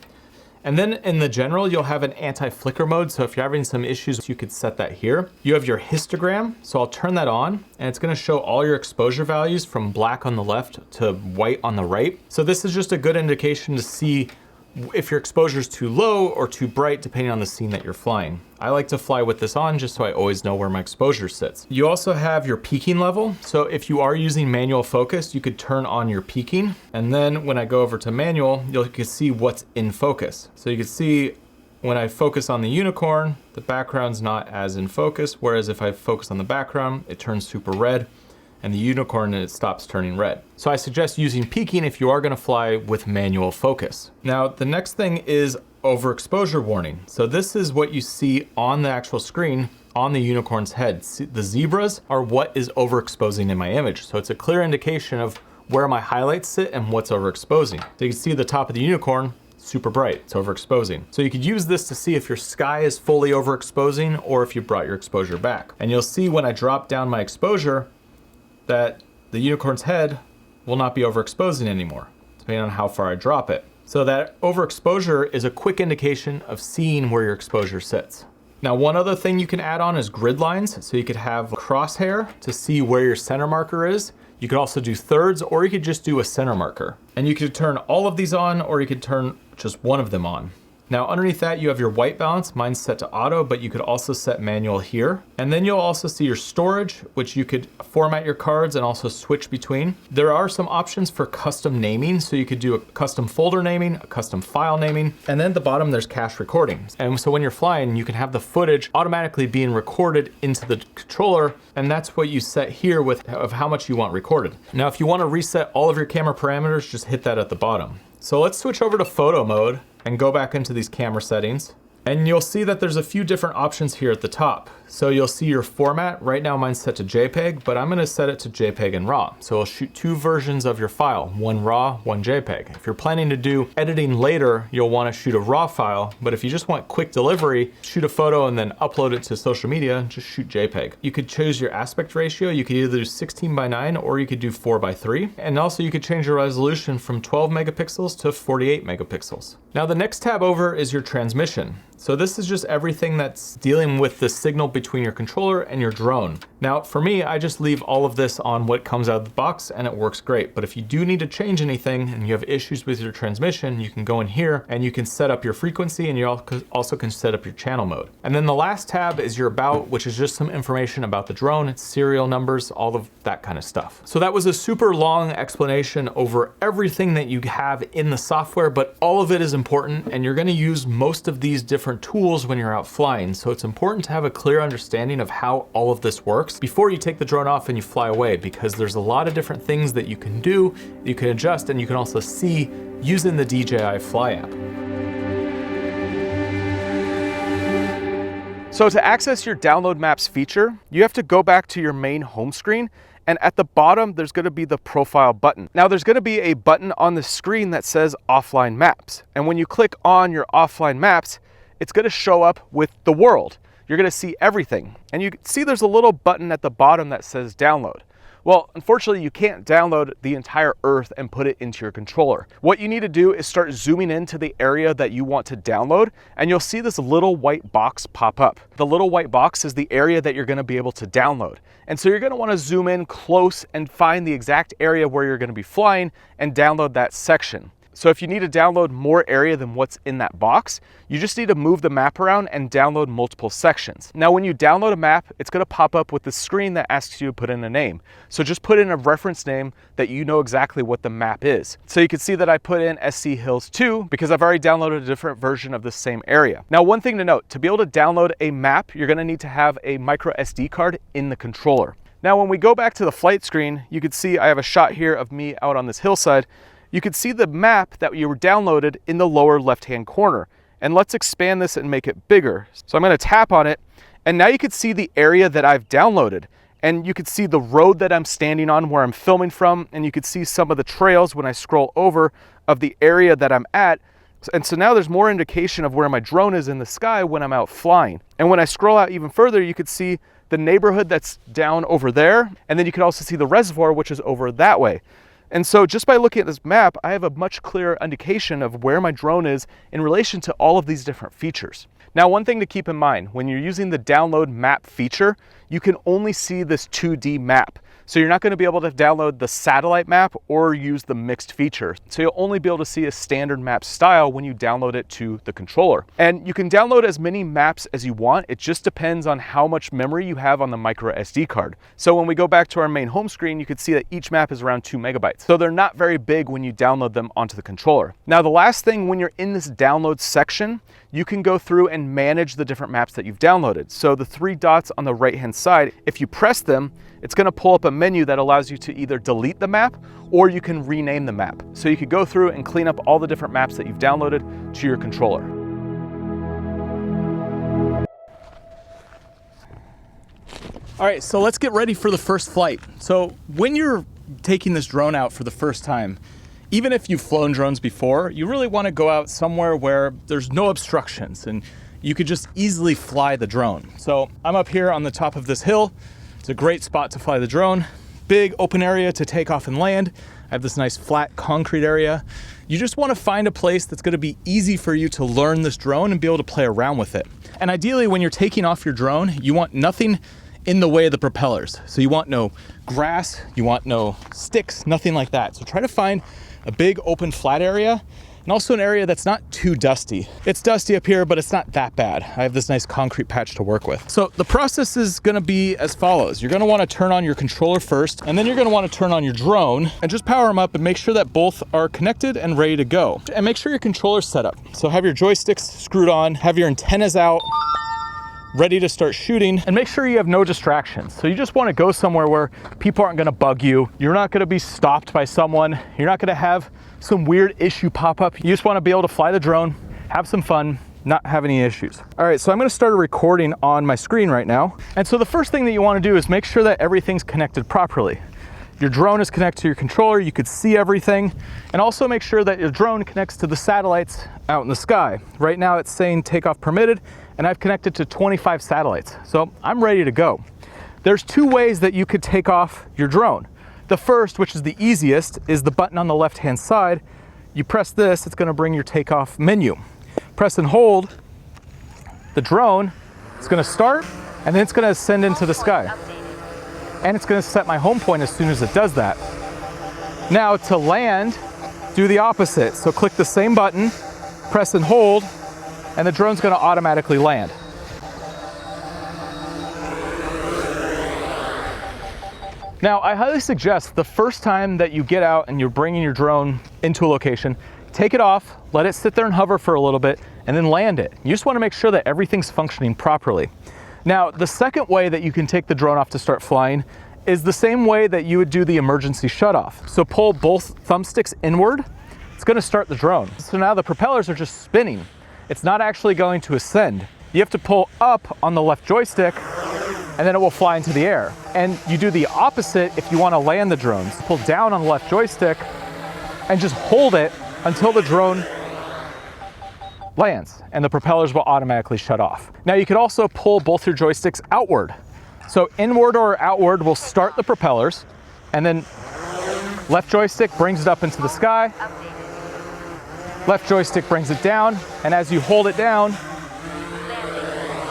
And then in the general, you'll have an anti-flicker mode. So if you're having some issues, you could set that here. You have your histogram. So I'll turn that on and it's gonna show all your exposure values from black on the left to white on the right. So this is just a good indication to see if your exposure is too low or too bright, depending on the scene that you're flying. I like to fly with this on just so I always know where my exposure sits. You also have your peaking level. So if you are using manual focus, you could turn on your peaking. And then when I go over to manual, you can see what's in focus. So you can see when I focus on the unicorn, the background's not as in focus. Whereas if I focus on the background, it turns super red. And the unicorn, it stops turning red. So I suggest using peaking if you are gonna fly with manual focus. Now, the next thing is overexposure warning. So this is what you see on the actual screen on the unicorn's head. The zebras are what is overexposing in my image. So it's a clear indication of where my highlights sit and what's overexposing. So you can see the top of the unicorn, super bright, it's overexposing. So you could use this to see if your sky is fully overexposing or if you brought your exposure back. And you'll see when I drop down my exposure, that the unicorn's head will not be overexposing anymore, depending on how far I drop it. So that overexposure is a quick indication of seeing where your exposure sits. Now, one other thing you can add on is grid lines. So you could have a crosshair to see where your center marker is. You could also do thirds, or you could just do a center marker. And you could turn all of these on, or you could turn just one of them on. Now underneath that, you have your white balance. Mine's set to auto, but you could also set manual here. And then you'll also see your storage, which you could format your cards and also switch between. There are some options for custom naming. So you could do a custom folder naming, a custom file naming, and then at the bottom, there's cache recordings. And so when you're flying, you can have the footage automatically being recorded into the controller. And that's what you set here with of how much you want recorded. Now, if you want to reset all of your camera parameters, just hit that at the bottom. So let's switch over to photo mode and go back into these camera settings. And you'll see that there's a few different options here at the top. So you'll see your format. Right now mine's set to JPEG, but I'm gonna set it to JPEG and RAW. So I'll shoot two versions of your file, one RAW, one JPEG. If you're planning to do editing later, you'll wanna shoot a RAW file, but if you just want quick delivery, shoot a photo and then upload it to social media, just shoot JPEG. You could choose your aspect ratio. You could either do 16:9 or you could do 4:3. And also you could change your resolution from 12 megapixels to 48 megapixels. Now the next tab over is your transmission. So this is just everything that's dealing with the signal between your controller and your drone. Now for me, I just leave all of this on what comes out of the box and it works great. But if you do need to change anything and you have issues with your transmission, you can go in here and you can set up your frequency and you also can set up your channel mode. And then the last tab is your about, which is just some information about the drone, its serial numbers, all of that kind of stuff. So that was a super long explanation over everything that you have in the software, but all of it is important and you're gonna use most of these different tools when you're out flying. So it's important to have a clear understanding of how all of this works before you take the drone off and you fly away, because there's a lot of different things that you can do, you can adjust, and you can also see using the DJI Fly App. So to access your download maps feature, you have to go back to your main home screen, and at the bottom, there's gonna be the profile button. Now there's gonna be a button on the screen that says offline maps. And when you click on your offline maps, it's gonna show up with the world. You're gonna see everything. And you can see there's a little button at the bottom that says download. Well, unfortunately, you can't download the entire Earth and put it into your controller. What you need to do is start zooming into the area that you want to download, and you'll see this little white box pop up. The little white box is the area that you're gonna be able to download. And so you're gonna wanna zoom in close and find the exact area where you're gonna be flying and download that section. So if you need to download more area than what's in that box, you just need to move the map around and download multiple sections. Now, when you download a map, it's gonna pop up with the screen that asks you to put in a name. So just put in a reference name that you know exactly what the map is. So you can see that I put in SC Hills 2 because I've already downloaded a different version of the same area. Now, one thing to note, to be able to download a map, you're gonna need to have a micro SD card in the controller. Now, when we go back to the flight screen, you can see I have a shot here of me out on this hillside. You can see the map that you were downloaded in the lower left-hand corner. And let's expand this and make it bigger. So I'm gonna tap on it, and now you can see the area that I've downloaded. And you can see the road that I'm standing on where I'm filming from, and you can see some of the trails when I scroll over of the area that I'm at. And so now there's more indication of where my drone is in the sky when I'm out flying. And when I scroll out even further, you could see the neighborhood that's down over there, and then you can also see the reservoir, which is over that way. And so just by looking at this map, I have a much clearer indication of where my drone is in relation to all of these different features. Now, one thing to keep in mind, when you're using the download map feature, you can only see this 2D map. So you're not going to be able to download the satellite map or use the mixed feature. So you'll only be able to see a standard map style when you download it to the controller. And you can download as many maps as you want. It just depends on how much memory you have on the micro SD card. So when we go back to our main home screen, you can see that each map is around 2 megabytes. So they're not very big when you download them onto the controller. Now, the last thing, when you're in this download section, you can go through and manage the different maps that you've downloaded. So the 3 dots on the right-hand side, if you press them, it's gonna pull up a menu that allows you to either delete the map or you can rename the map. So you could go through and clean up all the different maps that you've downloaded to your controller. All right, so let's get ready for the first flight. So when you're taking this drone out for the first time, even if you've flown drones before, you really wanna go out somewhere where there's no obstructions and you could just easily fly the drone. So I'm up here on the top of this hill. It's a great spot to fly the drone. Big open area to take off and land. I have this nice flat concrete area. You just want to find a place that's going to be easy for you to learn this drone and be able to play around with it. And ideally, when you're taking off your drone, you want nothing in the way of the propellers. So you want no grass, you want no sticks, nothing like that. So try to find a big open flat area, and also an area that's not too dusty. It's dusty up here, but it's not that bad. I have this nice concrete patch to work with. So the process is gonna be as follows. You're gonna wanna turn on your controller first, and then you're gonna wanna turn on your drone and just power them up and make sure that both are connected and ready to go. And make sure your controller's set up. So have your joysticks screwed on, have your antennas out, ready to start shooting, and make sure you have no distractions. So you just wanna go somewhere where people aren't gonna bug you. You're not gonna be stopped by someone. You're not gonna have some weird issue pop up. You just wanna be able to fly the drone, have some fun, not have any issues. All right, so I'm gonna start a recording on my screen right now. And so the first thing that you wanna do is make sure that everything's connected properly. Your drone is connected to your controller, you could see everything, and also make sure that your drone connects to the satellites out in the sky. Right now it's saying takeoff permitted, and I've connected to 25 satellites. So I'm ready to go. There's 2 ways that you could take off your drone. The first, which is the easiest, is the button on the left-hand side. You press this, it's gonna bring your takeoff menu. Press and hold the drone, it's gonna start, and then it's gonna ascend into the sky. And it's gonna set my home point as soon as it does that. Now to land, do the opposite. So click the same button, press and hold, and the drone's gonna automatically land. Now, I highly suggest the first time that you get out and you're bringing your drone into a location, take it off, let it sit there and hover for a little bit, and then land it. You just wanna make sure that everything's functioning properly. Now, the second way that you can take the drone off to start flying is the same way that you would do the emergency shutoff. So pull both thumbsticks inward, it's gonna start the drone. So now the propellers are just spinning. It's not actually going to ascend. You have to pull up on the left joystick, and then it will fly into the air. And you do the opposite if you want to land the drones. Pull down on the left joystick and just hold it until the drone lands, and the propellers will automatically shut off. Now you could also pull both your joysticks outward. So inward or outward will start the propellers, and then left joystick brings it up into the sky, left joystick brings it down, and as you hold it down,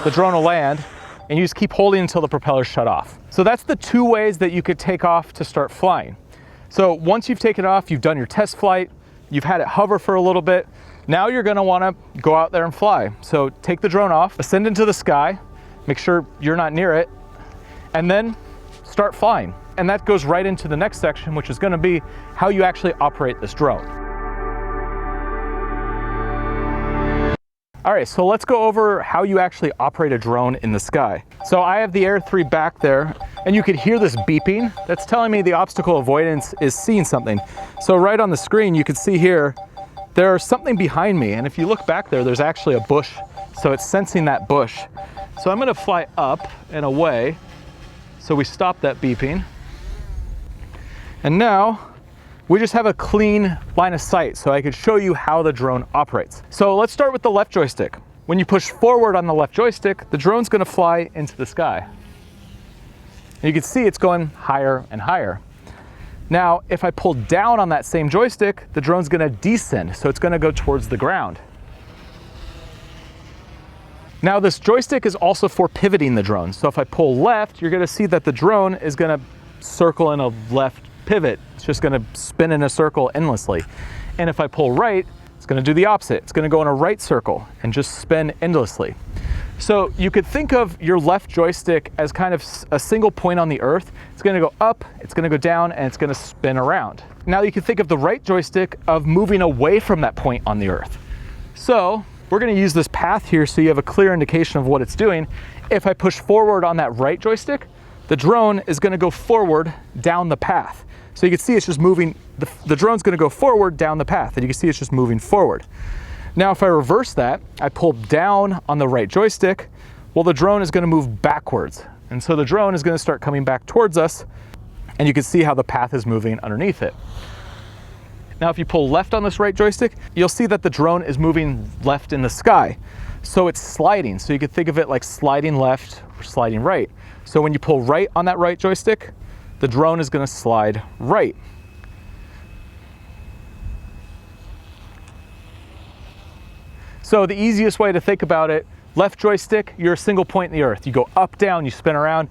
the drone will land, and you just keep holding until the propellers shut off. So that's the 2 ways that you could take off to start flying. So once you've taken off, you've done your test flight, you've had it hover for a little bit, now you're gonna wanna go out there and fly. So take the drone off, ascend into the sky, make sure you're not near it, and then start flying. And that goes right into the next section, which is gonna be how you actually operate this drone. All right, so let's go over how you actually operate a drone in the sky. So I have the Air 3 back there, and you could hear this beeping. That's telling me the obstacle avoidance is seeing something. So right on the screen, you can see here, there's something behind me, and if you look back there, there's actually a bush, so it's sensing that bush. So I'm gonna fly up and away, so we stop that beeping. And now, we just have a clean line of sight, so I could show you how the drone operates. So let's start with the left joystick. When you push forward on the left joystick, the drone's gonna fly into the sky. And you can see it's going higher and higher. Now, if I pull down on that same joystick, the drone's gonna descend, so it's gonna go towards the ground. Now, this joystick is also for pivoting the drone. So if I pull left, you're gonna see that the drone is gonna circle in a left pivot. It's just gonna spin in a circle endlessly. And if I pull right, it's gonna do the opposite. It's gonna go in a right circle and just spin endlessly. So you could think of your left joystick as kind of a single point on the earth. It's gonna go up, it's gonna go down, and it's gonna spin around. Now you can think of the right joystick of moving away from that point on the earth. So we're gonna use this path here so you have a clear indication of what it's doing. If I push forward on that right joystick, the drone is gonna go forward down the path. So you can see it's just moving, the drone's gonna go forward down the path, and you can see it's just moving forward. Now if I reverse that, I pull down on the right joystick, well, the drone is gonna move backwards. And so the drone is gonna start coming back towards us, and you can see how the path is moving underneath it. Now if you pull left on this right joystick, you'll see that the drone is moving left in the sky. So it's sliding, so you could think of it like sliding left or sliding right. So when you pull right on that right joystick, the drone is gonna slide right. So the easiest way to think about it, left joystick, you're a single point in the earth. You go up, down, you spin around.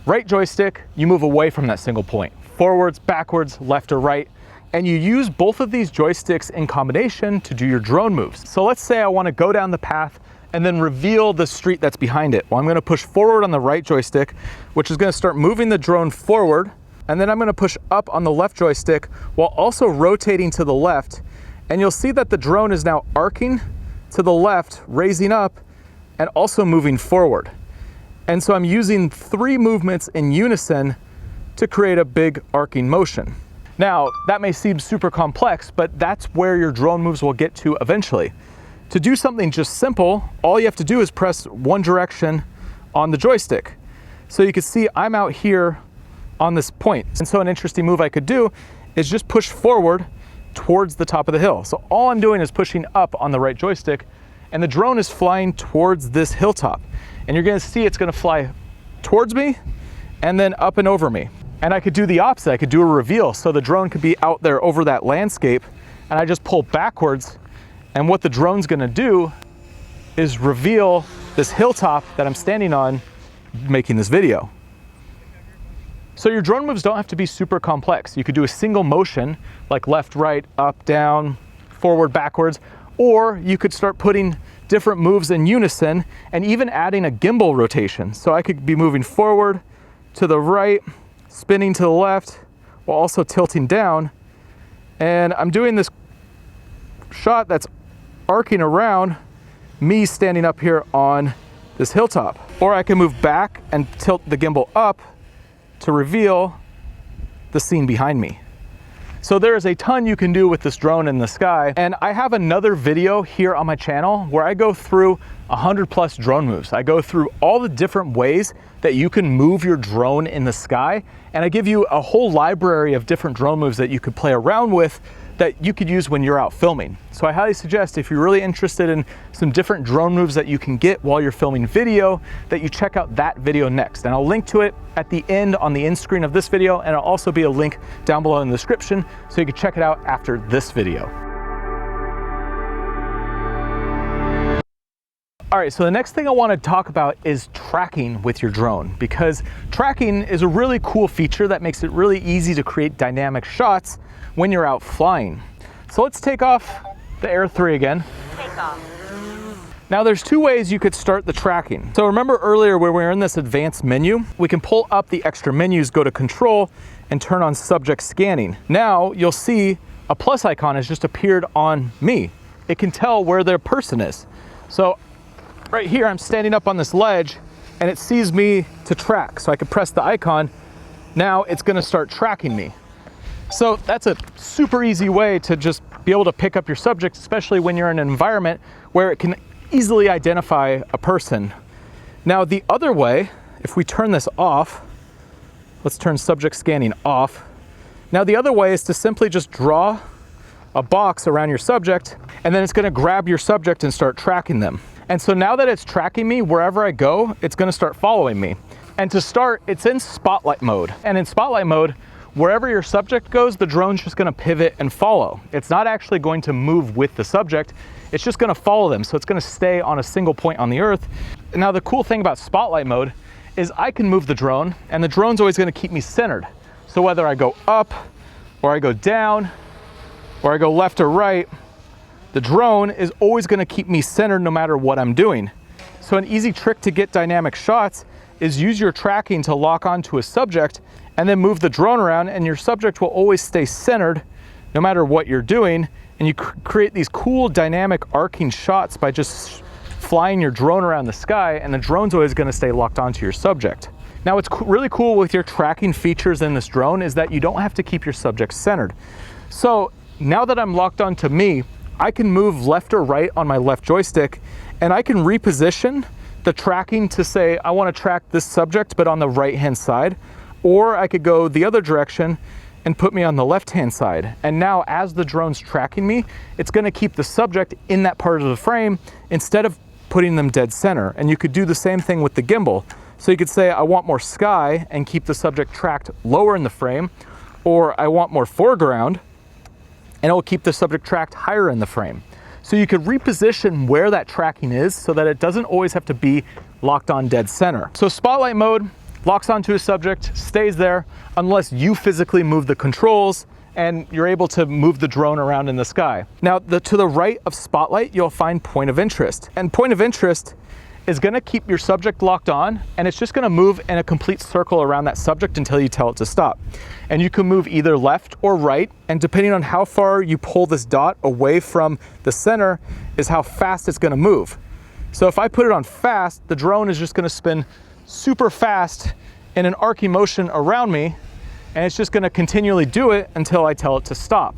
Right joystick, you move away from that single point. Forwards, backwards, left or right. And you use both of these joysticks in combination to do your drone moves. So let's say I wanna go down the path and then reveal the street that's behind it. Well, I'm gonna push forward on the right joystick, which is gonna start moving the drone forward, and then I'm gonna push up on the left joystick while also rotating to the left. And you'll see that the drone is now arcing to the left, raising up, and also moving forward. And so I'm using 3 movements in unison to create a big arcing motion. Now, that may seem super complex, but that's where your drone moves will get to eventually. To do something just simple, all you have to do is press one direction on the joystick. So you can see I'm out here on this point. And so an interesting move I could do is just push forward towards the top of the hill. So all I'm doing is pushing up on the right joystick, and the drone is flying towards this hilltop. And you're gonna see it's gonna fly towards me and then up and over me. And I could do the opposite, I could do a reveal. So the drone could be out there over that landscape, and I just pull backwards, and what the drone's gonna do is reveal this hilltop that I'm standing on making this video. So your drone moves don't have to be super complex. You could do a single motion, like left, right, up, down, forward, backwards, or you could start putting different moves in unison and even adding a gimbal rotation. So I could be moving forward to the right, spinning to the left, while also tilting down. And I'm doing this shot that's arcing around me standing up here on this hilltop. Or I can move back and tilt the gimbal up to reveal the scene behind me. So there is a ton you can do with this drone in the sky, and I have another video here on my channel where I go through 100+ drone moves. I go through all the different ways that you can move your drone in the sky, and I give you a whole library of different drone moves that you could play around with that you could use when you're out filming. So I highly suggest, if you're really interested in some different drone moves that you can get while you're filming video, that you check out that video next. And I'll link to it at the end on the end screen of this video, and it'll also be a link down below in the description so you can check it out after this video. All right, so the next thing I want to talk about is tracking with your drone, because tracking is a really cool feature that makes it really easy to create dynamic shots when you're out flying. So let's take off the Air 3 again. Take off. Now there's 2 ways you could start the tracking. So remember earlier where we were in this advanced menu, we can pull up the extra menus, go to control, and turn on subject scanning. Now you'll see a plus icon has just appeared on me. It can tell where their person is. So right here, I'm standing up on this ledge and it sees me to track. So I can press the icon. Now it's gonna start tracking me. So that's a super easy way to just be able to pick up your subject, especially when you're in an environment where it can easily identify a person. Now the other way, if we turn this off, let's turn subject scanning off. Now the other way is to simply just draw a box around your subject, and then it's gonna grab your subject and start tracking them. And so now that it's tracking me, wherever I go, it's gonna start following me. And to start, it's in spotlight mode. And in spotlight mode, wherever your subject goes, the drone's just gonna pivot and follow. It's not actually going to move with the subject, it's just gonna follow them. So it's gonna stay on a single point on the earth. Now the cool thing about spotlight mode is I can move the drone, and the drone's always gonna keep me centered. So whether I go up, or I go down, or I go left or right, the drone is always gonna keep me centered no matter what I'm doing. So an easy trick to get dynamic shots is use your tracking to lock onto a subject and then move the drone around, and your subject will always stay centered no matter what you're doing. And you create these cool dynamic arcing shots by just flying your drone around the sky, and the drone's always gonna stay locked onto your subject. Now what's really cool with your tracking features in this drone is that you don't have to keep your subject centered. So now that I'm locked onto me, I can move left or right on my left joystick, and I can reposition the tracking to say, I wanna track this subject, but on the right-hand side, or I could go the other direction and put me on the left-hand side. And now as the drone's tracking me, it's gonna keep the subject in that part of the frame instead of putting them dead center. And you could do the same thing with the gimbal. So you could say, I want more sky and keep the subject tracked lower in the frame, or I want more foreground and it will keep the subject tracked higher in the frame. So you could reposition where that tracking is so that it doesn't always have to be locked on dead center. So spotlight mode locks onto a subject, stays there unless you physically move the controls, and you're able to move the drone around in the sky. Now, to the right of spotlight, you'll find point of interest. And point of interest is gonna keep your subject locked on, and it's just gonna move in a complete circle around that subject until you tell it to stop. And you can move either left or right, and depending on how far you pull this dot away from the center is how fast it's gonna move. So if I put it on fast, the drone is just gonna spin super fast in an arcing motion around me, and it's just gonna continually do it until I tell it to stop.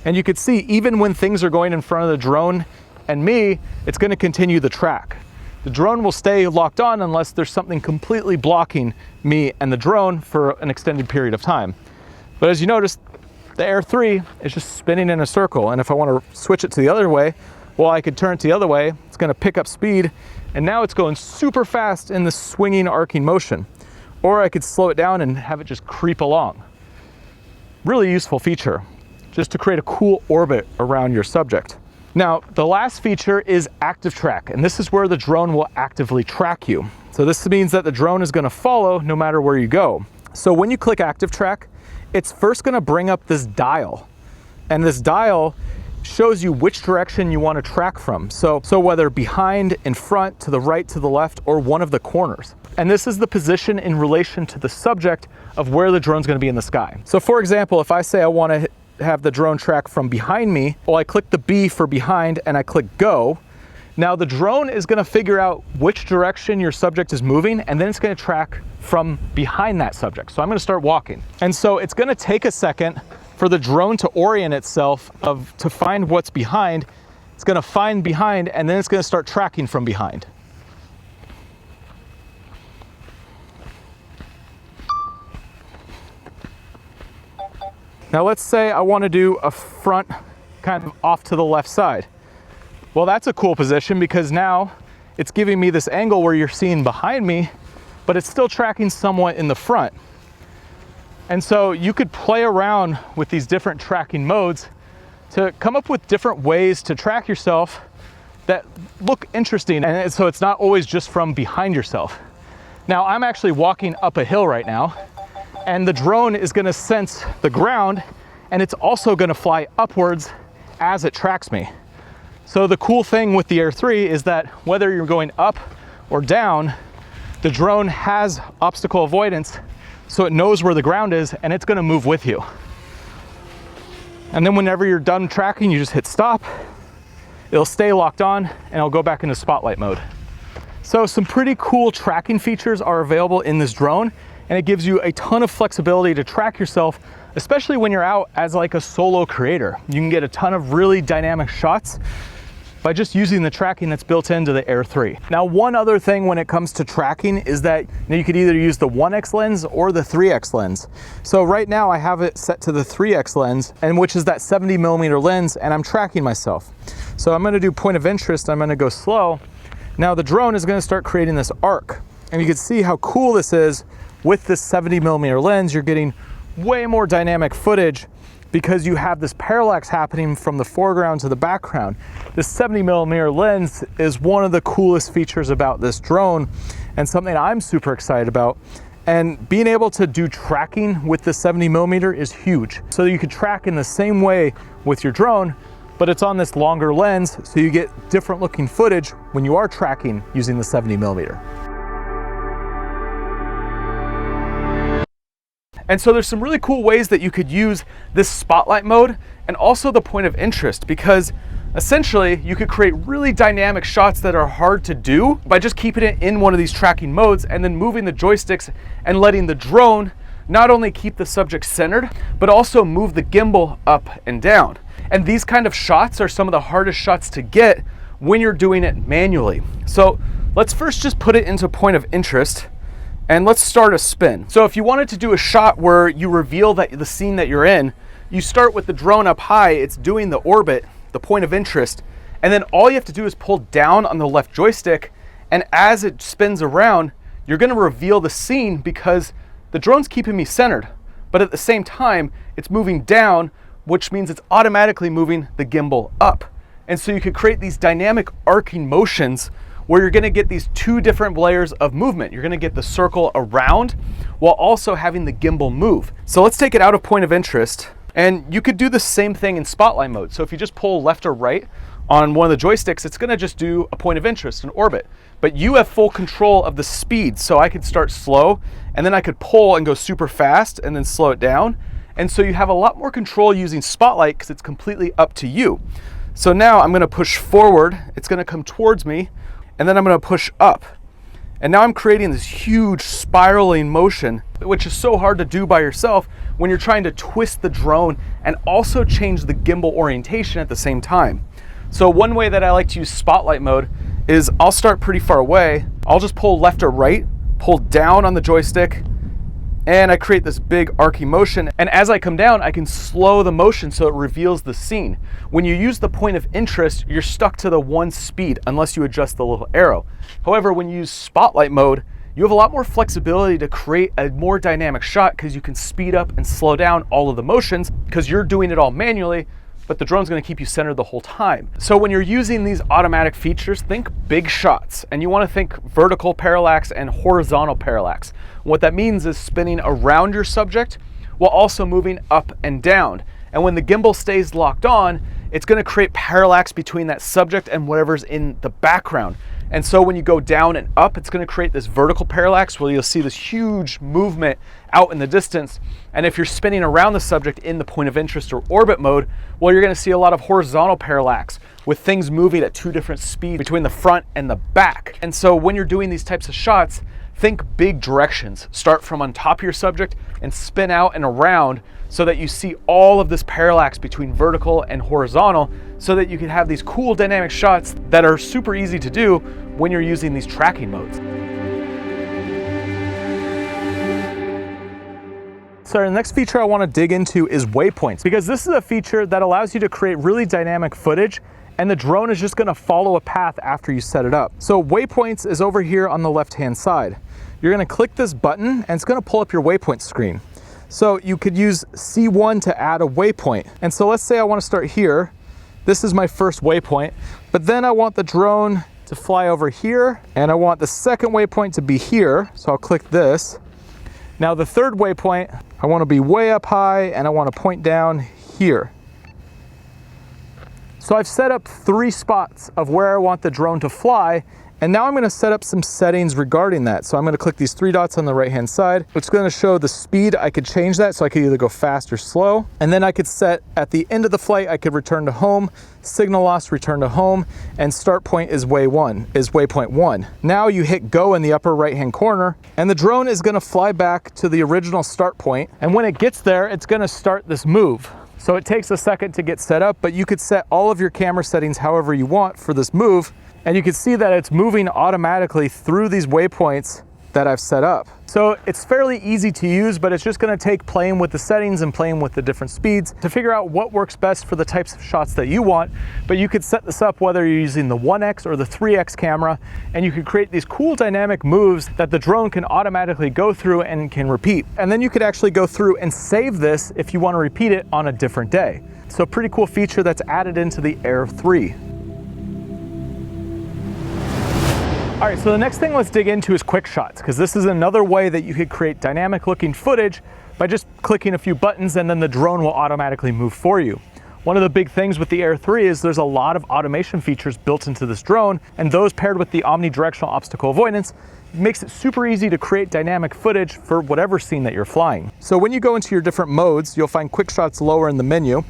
And you could see, even when things are going in front of the drone and me, it's gonna continue the track. The drone will stay locked on unless there's something completely blocking me and the drone for an extended period of time. But as you notice, the Air 3 is just spinning in a circle, and if I wanna switch it to the other way, well, I could turn it to the other way, it's gonna pick up speed, and now it's going super fast in the swinging, arcing motion. Or I could slow it down and have it just creep along. Really useful feature, just to create a cool orbit around your subject. Now, the last feature is active track, and this is where the drone will actively track you. So this means that the drone is gonna follow no matter where you go. So when you click active track, it's first gonna bring up this dial, and this dial shows you which direction you want to track from. So whether behind, in front, to the right, to the left, or one of the corners. And this is the position in relation to the subject of where the drone's going to be in the sky. So for example, if I say I want to have the drone track from behind me, well, I click the B for behind and I click go. Now the drone is going to figure out which direction your subject is moving, and then it's going to track from behind that subject. So I'm going to start walking. And so it's going to take a second for the drone to orient itself to find what's behind. It's gonna find behind, and then it's gonna start tracking from behind. Now let's say I wanna do a front kind of off to the left side. Well, that's a cool position because now it's giving me this angle where you're seeing behind me, but it's still tracking somewhat in the front. And so you could play around with these different tracking modes to come up with different ways to track yourself that look interesting. And so it's not always just from behind yourself. Now I'm actually walking up a hill right now, and the drone is gonna sense the ground, and it's also gonna fly upwards as it tracks me. So the cool thing with the Air 3 is that whether you're going up or down, the drone has obstacle avoidance, so it knows where the ground is, and it's gonna move with you. And then whenever you're done tracking, you just hit stop. It'll stay locked on, and it'll go back into spotlight mode. So some pretty cool tracking features are available in this drone, and it gives you a ton of flexibility to track yourself especially when you're out as like a solo creator. You can get a ton of really dynamic shots by just using the tracking that's built into the Air 3. Now, one other thing when it comes to tracking is that you could either use the 1x lens or the 3x lens. So right now I have it set to the 3x lens, and which is that 70mm lens, and I'm tracking myself. So I'm gonna do point of interest, I'm gonna go slow. Now the drone is gonna start creating this arc, and you can see how cool this is. With this 70mm lens, you're getting way more dynamic footage because you have this parallax happening from the foreground to the background. This 70mm lens is one of the coolest features about this drone and something I'm super excited about. And being able to do tracking with the 70mm is huge. So you could track in the same way with your drone, but it's on this longer lens, so you get different looking footage when you are tracking using the 70mm. And so there's some really cool ways that you could use this spotlight mode and also the point of interest, because essentially you could create really dynamic shots that are hard to do by just keeping it in one of these tracking modes and then moving the joysticks and letting the drone not only keep the subject centered, but also move the gimbal up and down. And these kind of shots are some of the hardest shots to get when you're doing it manually. So let's first just put it into point of interest. And let's start a spin. So if you wanted to do a shot where you reveal that the scene that you're in, you start with the drone up high, it's doing the orbit, the point of interest, and then all you have to do is pull down on the left joystick, and as it spins around, you're gonna reveal the scene because the drone's keeping me centered, but at the same time, it's moving down, which means it's automatically moving the gimbal up. And so you could create these dynamic arcing motions where you're gonna get these two different layers of movement. You're gonna get the circle around while also having the gimbal move. So let's take it out of point of interest, and you could do the same thing in spotlight mode. So if you just pull left or right on one of the joysticks, it's gonna just do a point of interest, an orbit. But you have full control of the speed. So I could start slow, and then I could pull and go super fast and then slow it down. And so you have a lot more control using spotlight because it's completely up to you. So now I'm gonna push forward, it's gonna come towards me, and then I'm gonna push up. And now I'm creating this huge spiraling motion, which is so hard to do by yourself when you're trying to twist the drone and also change the gimbal orientation at the same time. So one way that I like to use spotlight mode is I'll start pretty far away. I'll just pull left or right, pull down on the joystick, and I create this big arcing motion. And as I come down, I can slow the motion so it reveals the scene. When you use the point of interest, you're stuck to the one speed unless you adjust the little arrow. However, when you use spotlight mode, you have a lot more flexibility to create a more dynamic shot because you can speed up and slow down all of the motions because you're doing it all manually, but the drone's gonna keep you centered the whole time. So when you're using these automatic features, think big shots, and you wanna think vertical parallax and horizontal parallax. What that means is spinning around your subject while also moving up and down. And when the gimbal stays locked on, it's gonna create parallax between that subject and whatever's in the background. And so when you go down and up, it's gonna create this vertical parallax where you'll see this huge movement out in the distance. And if you're spinning around the subject in the point of interest or orbit mode, well, you're gonna see a lot of horizontal parallax with things moving at two different speeds between the front and the back. And so when you're doing these types of shots, think big directions. Start from on top of your subject and spin out and around so that you see all of this parallax between vertical and horizontal so that you can have these cool dynamic shots that are super easy to do when you're using these tracking modes. So the next feature I want to dig into is waypoints, because this is a feature that allows you to create really dynamic footage and the drone is just going to follow a path after you set it up. So waypoints is over here on the left-hand side. You're going to click this button and it's going to pull up your waypoint screen. So you could use C1 to add a waypoint. And so let's say I want to start here. This is my first waypoint, but then I want the drone to fly over here and I want the second waypoint to be here. So I'll click this. Now the third waypoint, I want to be way up high and I want to point down here. So I've set up 3 spots of where I want the drone to fly, And now I'm gonna set up some settings regarding that. So I'm gonna click these 3 dots on the right-hand side. It's gonna show the speed. I could change that, so I could either go fast or slow. And then I could set, at the end of the flight, I could return to home, signal loss, return to home, and start point is waypoint 1. Now you hit go in the upper right-hand corner, and the drone is gonna fly back to the original start point. And when it gets there, it's gonna start this move. So it takes a second to get set up, but you could set all of your camera settings however you want for this move. And you can see that it's moving automatically through these waypoints that I've set up. So it's fairly easy to use, but it's just gonna take playing with the settings and playing with the different speeds to figure out what works best for the types of shots that you want. But you could set this up whether you're using the 1X or the 3X camera, and you could create these cool dynamic moves that the drone can automatically go through and can repeat. And then you could actually go through and save this if you wanna repeat it on a different day. So pretty cool feature that's added into the Air 3. All right, so the next thing let's dig into is Quickshots, because this is another way that you could create dynamic looking footage by just clicking a few buttons, and then the drone will automatically move for you. One of the big things with the Air 3 is there's a lot of automation features built into this drone, and those paired with the omnidirectional obstacle avoidance makes it super easy to create dynamic footage for whatever scene that you're flying. So when you go into your different modes, you'll find Quickshots lower in the menu.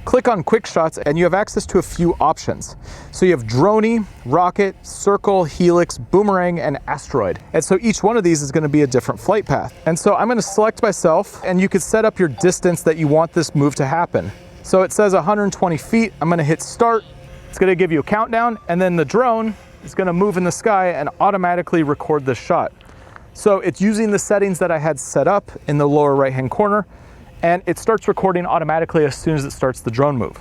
Click on Quickshots and you have access to a few options. So you have Droney, Rocket, Circle, Helix, Boomerang, and Asteroid. And so each one of these is gonna be a different flight path. And so I'm gonna select myself, and you can set up your distance that you want this move to happen. So it says 120 feet, I'm gonna hit start. It's gonna give you a countdown, and then the drone is gonna move in the sky and automatically record this shot. So it's using the settings that I had set up in the lower right-hand corner, and it starts recording automatically as soon as it starts the drone move.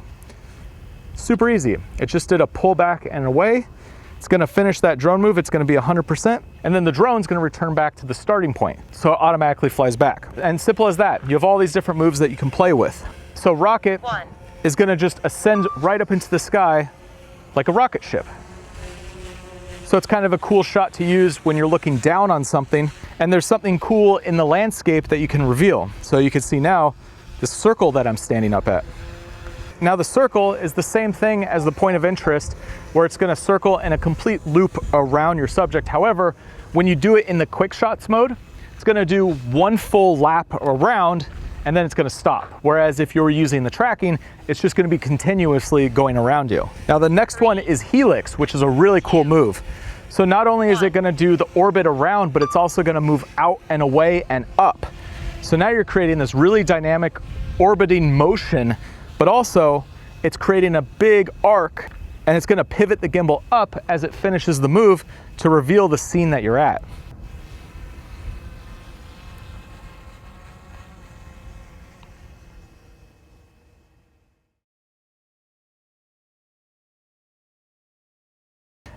Super easy. It just did a pull back and away. It's gonna finish that drone move, it's gonna be 100%, and then the drone's gonna return back to the starting point. So it automatically flies back. And simple as that. You have all these different moves that you can play with. So Rocket is gonna just ascend right up into the sky like a rocket ship. So it's kind of a cool shot to use when you're looking down on something, and there's something cool in the landscape that you can reveal. So you can see now the circle that I'm standing up at. Now the circle is the same thing as the point of interest, where it's gonna circle in a complete loop around your subject. However, when you do it in the Quickshots mode, it's gonna do one full lap around, and then it's gonna stop. Whereas if you were using the tracking, it's just gonna be continuously going around you. Now the next one is Helix, which is a really cool move. So not only is it gonna do the orbit around, but it's also gonna move out and away and up. So now you're creating this really dynamic orbiting motion, but also it's creating a big arc, and it's gonna pivot the gimbal up as it finishes the move to reveal the scene that you're at.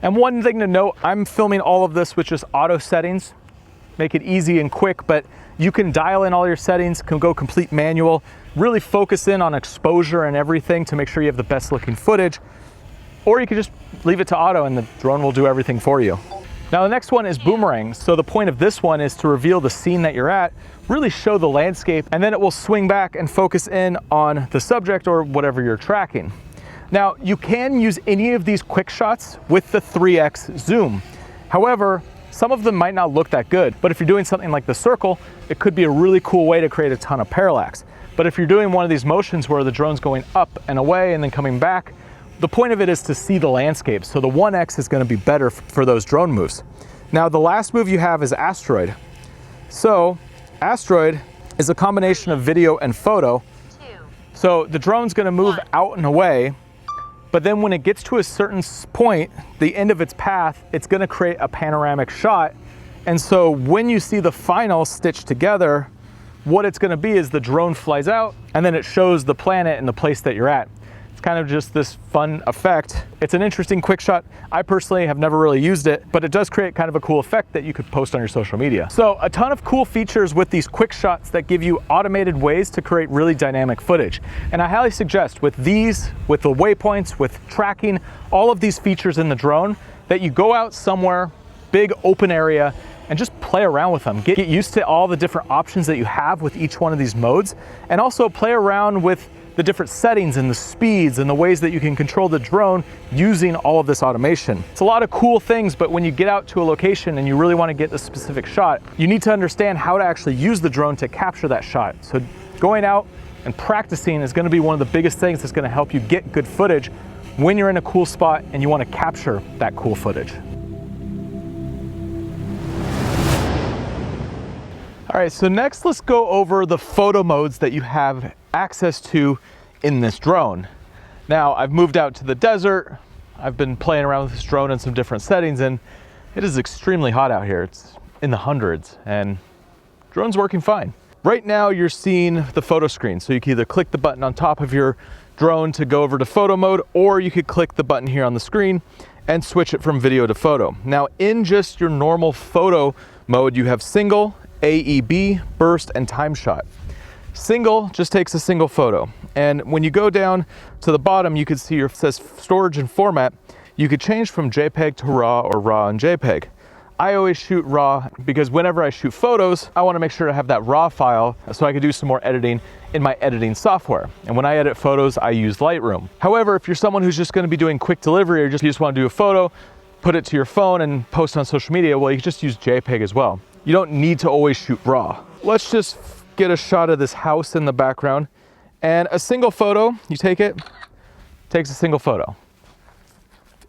And one thing to note, I'm filming all of this with just auto settings, make it easy and quick, but you can dial in all your settings, can go complete manual, really focus in on exposure and everything to make sure you have the best looking footage, or you can just leave it to auto and the drone will do everything for you. Now the next one is Boomerang. So the point of this one is to reveal the scene that you're at, really show the landscape, and then it will swing back and focus in on the subject or whatever you're tracking. Now, you can use any of these quick shots with the 3X zoom. However, some of them might not look that good, but if you're doing something like the circle, it could be a really cool way to create a ton of parallax. But if you're doing one of these motions where the drone's going up and away and then coming back, the point of it is to see the landscape. So the 1X is gonna be better for those drone moves. Now, the last move you have is Asteroid. So, Asteroid is a combination of video and photo. So the drone's gonna move out and away, but then when it gets to a certain point, the end of its path, it's gonna create a panoramic shot. And so when you see the final stitched together, what it's gonna be is the drone flies out and then it shows the planet and the place that you're at. It's kind of just this fun effect. It's an interesting quick shot. I personally have never really used it, but it does create kind of a cool effect that you could post on your social media. So a ton of cool features with these quick shots that give you automated ways to create really dynamic footage. And I highly suggest with these, with the waypoints, with tracking, all of these features in the drone, that you go out somewhere, big open area, and just play around with them. Get used to all the different options that you have with each one of these modes, and also play around with the different settings and the speeds and the ways that you can control the drone using all of this automation. It's a lot of cool things, but when you get out to a location and you really want to get a specific shot, you need to understand how to actually use the drone to capture that shot. So going out and practicing is going to be one of the biggest things that's going to help you get good footage when you're in a cool spot and you want to capture that cool footage. All right, so next let's go over the photo modes that you have access to in this drone. Now, I've moved out to the desert. I've been playing around with this drone in some different settings, and it is extremely hot out here. It's in the hundreds, and drone's working fine. Right now, you're seeing the photo screen. So you can either click the button on top of your drone to go over to photo mode, or you could click the button here on the screen and switch it from video to photo. Now, in just your normal photo mode, you have single, AEB, burst, and time shot. Single just takes a single photo. And when you go down to the bottom, you can see it says storage and format. You could change from JPEG to RAW or RAW and JPEG. I always shoot RAW because whenever I shoot photos, I want to make sure to have that RAW file so I can do some more editing in my editing software. And when I edit photos, I use Lightroom. However, if you're someone who's just going to be doing quick delivery or you just want to do a photo, put it to your phone and post on social media, well, you can just use JPEG as well. You don't need to always shoot RAW. Let's just get a shot of this house in the background. And a single photo, you take it, takes a single photo.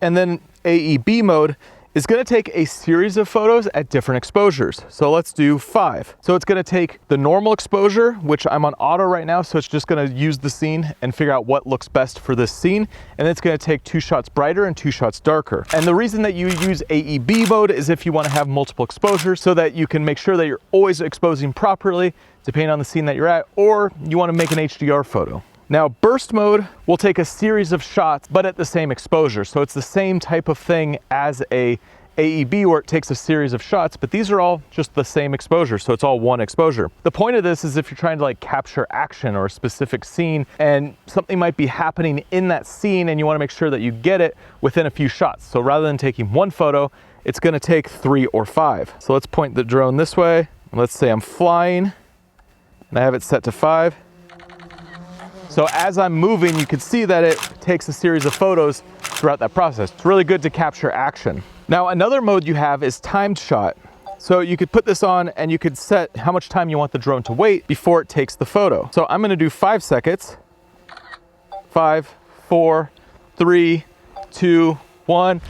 And then AEB mode is gonna take a series of photos at different exposures. So let's do 5. So it's gonna take the normal exposure, which I'm on auto right now, so it's just gonna use the scene and figure out what looks best for this scene. And then it's gonna take 2 shots brighter and 2 shots darker. And the reason that you use AEB mode is if you wanna have multiple exposures so that you can make sure that you're always exposing properly, depending on the scene that you're at, or you wanna make an HDR photo. Now, burst mode will take a series of shots, but at the same exposure. So it's the same type of thing as a AEB where it takes a series of shots, but these are all just the same exposure. So it's all one exposure. The point of this is if you're trying to like capture action or a specific scene and something might be happening in that scene and you want to make sure that you get it within a few shots. So rather than taking 1 photo, it's going to take 3 or 5. So let's point the drone this way. Let's say I'm flying and I have it set to 5. So as I'm moving, you can see that it takes a series of photos throughout that process. It's really good to capture action. Now, another mode you have is timed shot. So you could put this on and you could set how much time you want the drone to wait before it takes the photo. So I'm gonna do 5 seconds. 5, 4, 3, 2, 1.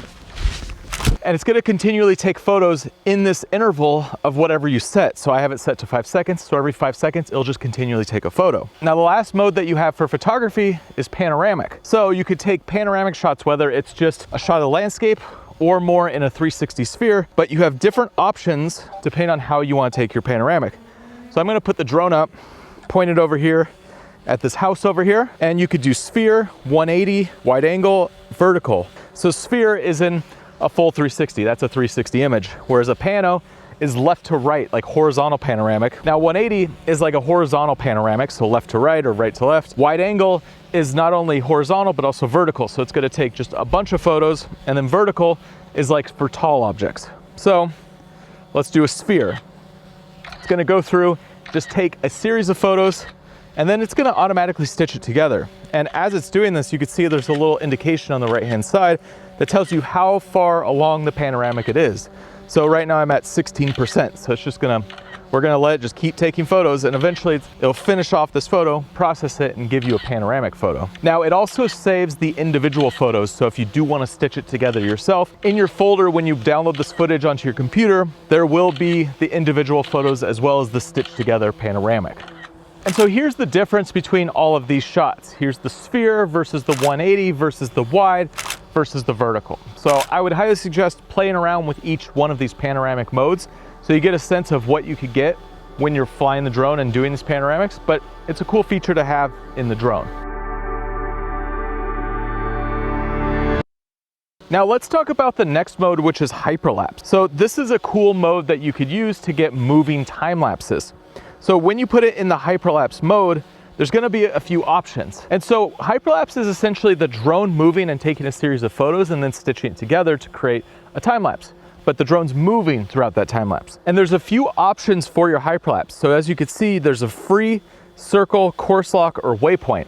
And it's gonna continually take photos in this interval of whatever you set. So I have it set to 5 seconds. So every 5 seconds, it'll just continually take a photo. Now, the last mode that you have for photography is panoramic. So you could take panoramic shots, whether it's just a shot of the landscape or more in a 360 sphere, but you have different options depending on how you want to take your panoramic. So I'm gonna put the drone up, point it over here at this house over here, and you could do sphere, 180, wide angle, vertical. So sphere is in a full 360, that's a 360 image, whereas a pano is left to right, like horizontal panoramic. Now 180 is like a horizontal panoramic, so left to right or right to left. Wide angle is not only horizontal, but also vertical. So it's gonna take just a bunch of photos, and then vertical is like for tall objects. So let's do a sphere. It's gonna go through, just take a series of photos, and then it's gonna automatically stitch it together. And as it's doing this, you can see there's a little indication on the right-hand side that tells you how far along the panoramic it is. So right now I'm at 16%. So it's just we're gonna let it just keep taking photos, and eventually it'll finish off this photo, process it, and give you a panoramic photo. Now, it also saves the individual photos. So if you do wanna stitch it together yourself, in your folder, when you download this footage onto your computer, there will be the individual photos as well as the stitched together panoramic. And so here's the difference between all of these shots. Here's the sphere versus the 180 versus the wide versus the vertical. So I would highly suggest playing around with each one of these panoramic modes so you get a sense of what you could get when you're flying the drone and doing these panoramics, but it's a cool feature to have in the drone. Now let's talk about the next mode, which is hyperlapse. So this is a cool mode that you could use to get moving time lapses. So when you put it in the hyperlapse mode, there's gonna be a few options. And so hyperlapse is essentially the drone moving and taking a series of photos and then stitching it together to create a time lapse. But the drone's moving throughout that time lapse. And there's a few options for your hyperlapse. So as you can see, there's a free, circle, course lock, or waypoint.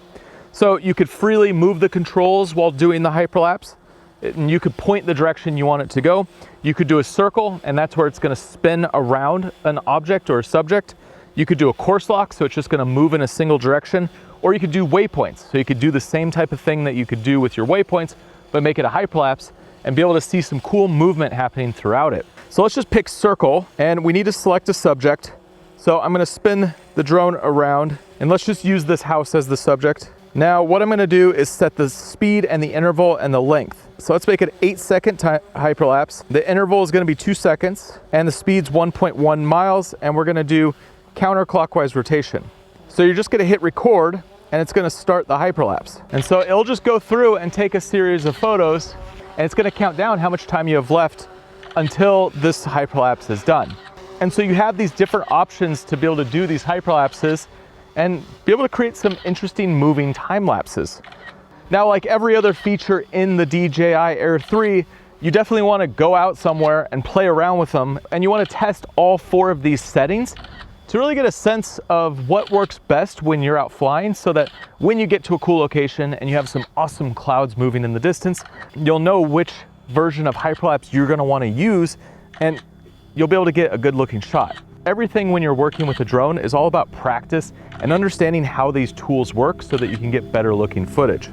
So you could freely move the controls while doing the hyperlapse, and you could point the direction you want it to go. You could do a circle, and that's where it's gonna spin around an object or a subject. You could do a course lock, so it's just gonna move in a single direction, or you could do waypoints. So you could do the same type of thing that you could do with your waypoints, but make it a hyperlapse and be able to see some cool movement happening throughout it. So let's just pick circle, and we need to select a subject. So I'm gonna spin the drone around, and let's just use this house as the subject. Now what I'm gonna do is set the speed and the interval and the length. So let's make it 8-second hyperlapse. The interval is gonna be 2 seconds, and the speed's 1.1 miles, and we're gonna do counterclockwise rotation. So you're just gonna hit record, and it's gonna start the hyperlapse. And so it'll just go through and take a series of photos, and it's gonna count down how much time you have left until this hyperlapse is done. And so you have these different options to be able to do these hyperlapses and be able to create some interesting moving time lapses. Now, like every other feature in the DJI Air 3, you definitely want to go out somewhere and play around with them, and you want to test all 4 of these settings to really get a sense of what works best when you're out flying, so that when you get to a cool location and you have some awesome clouds moving in the distance, you'll know which version of hyperlapse you're going to want to use, and you'll be able to get a good looking shot. Everything when you're working with a drone is all about practice and understanding how these tools work so that you can get better looking footage.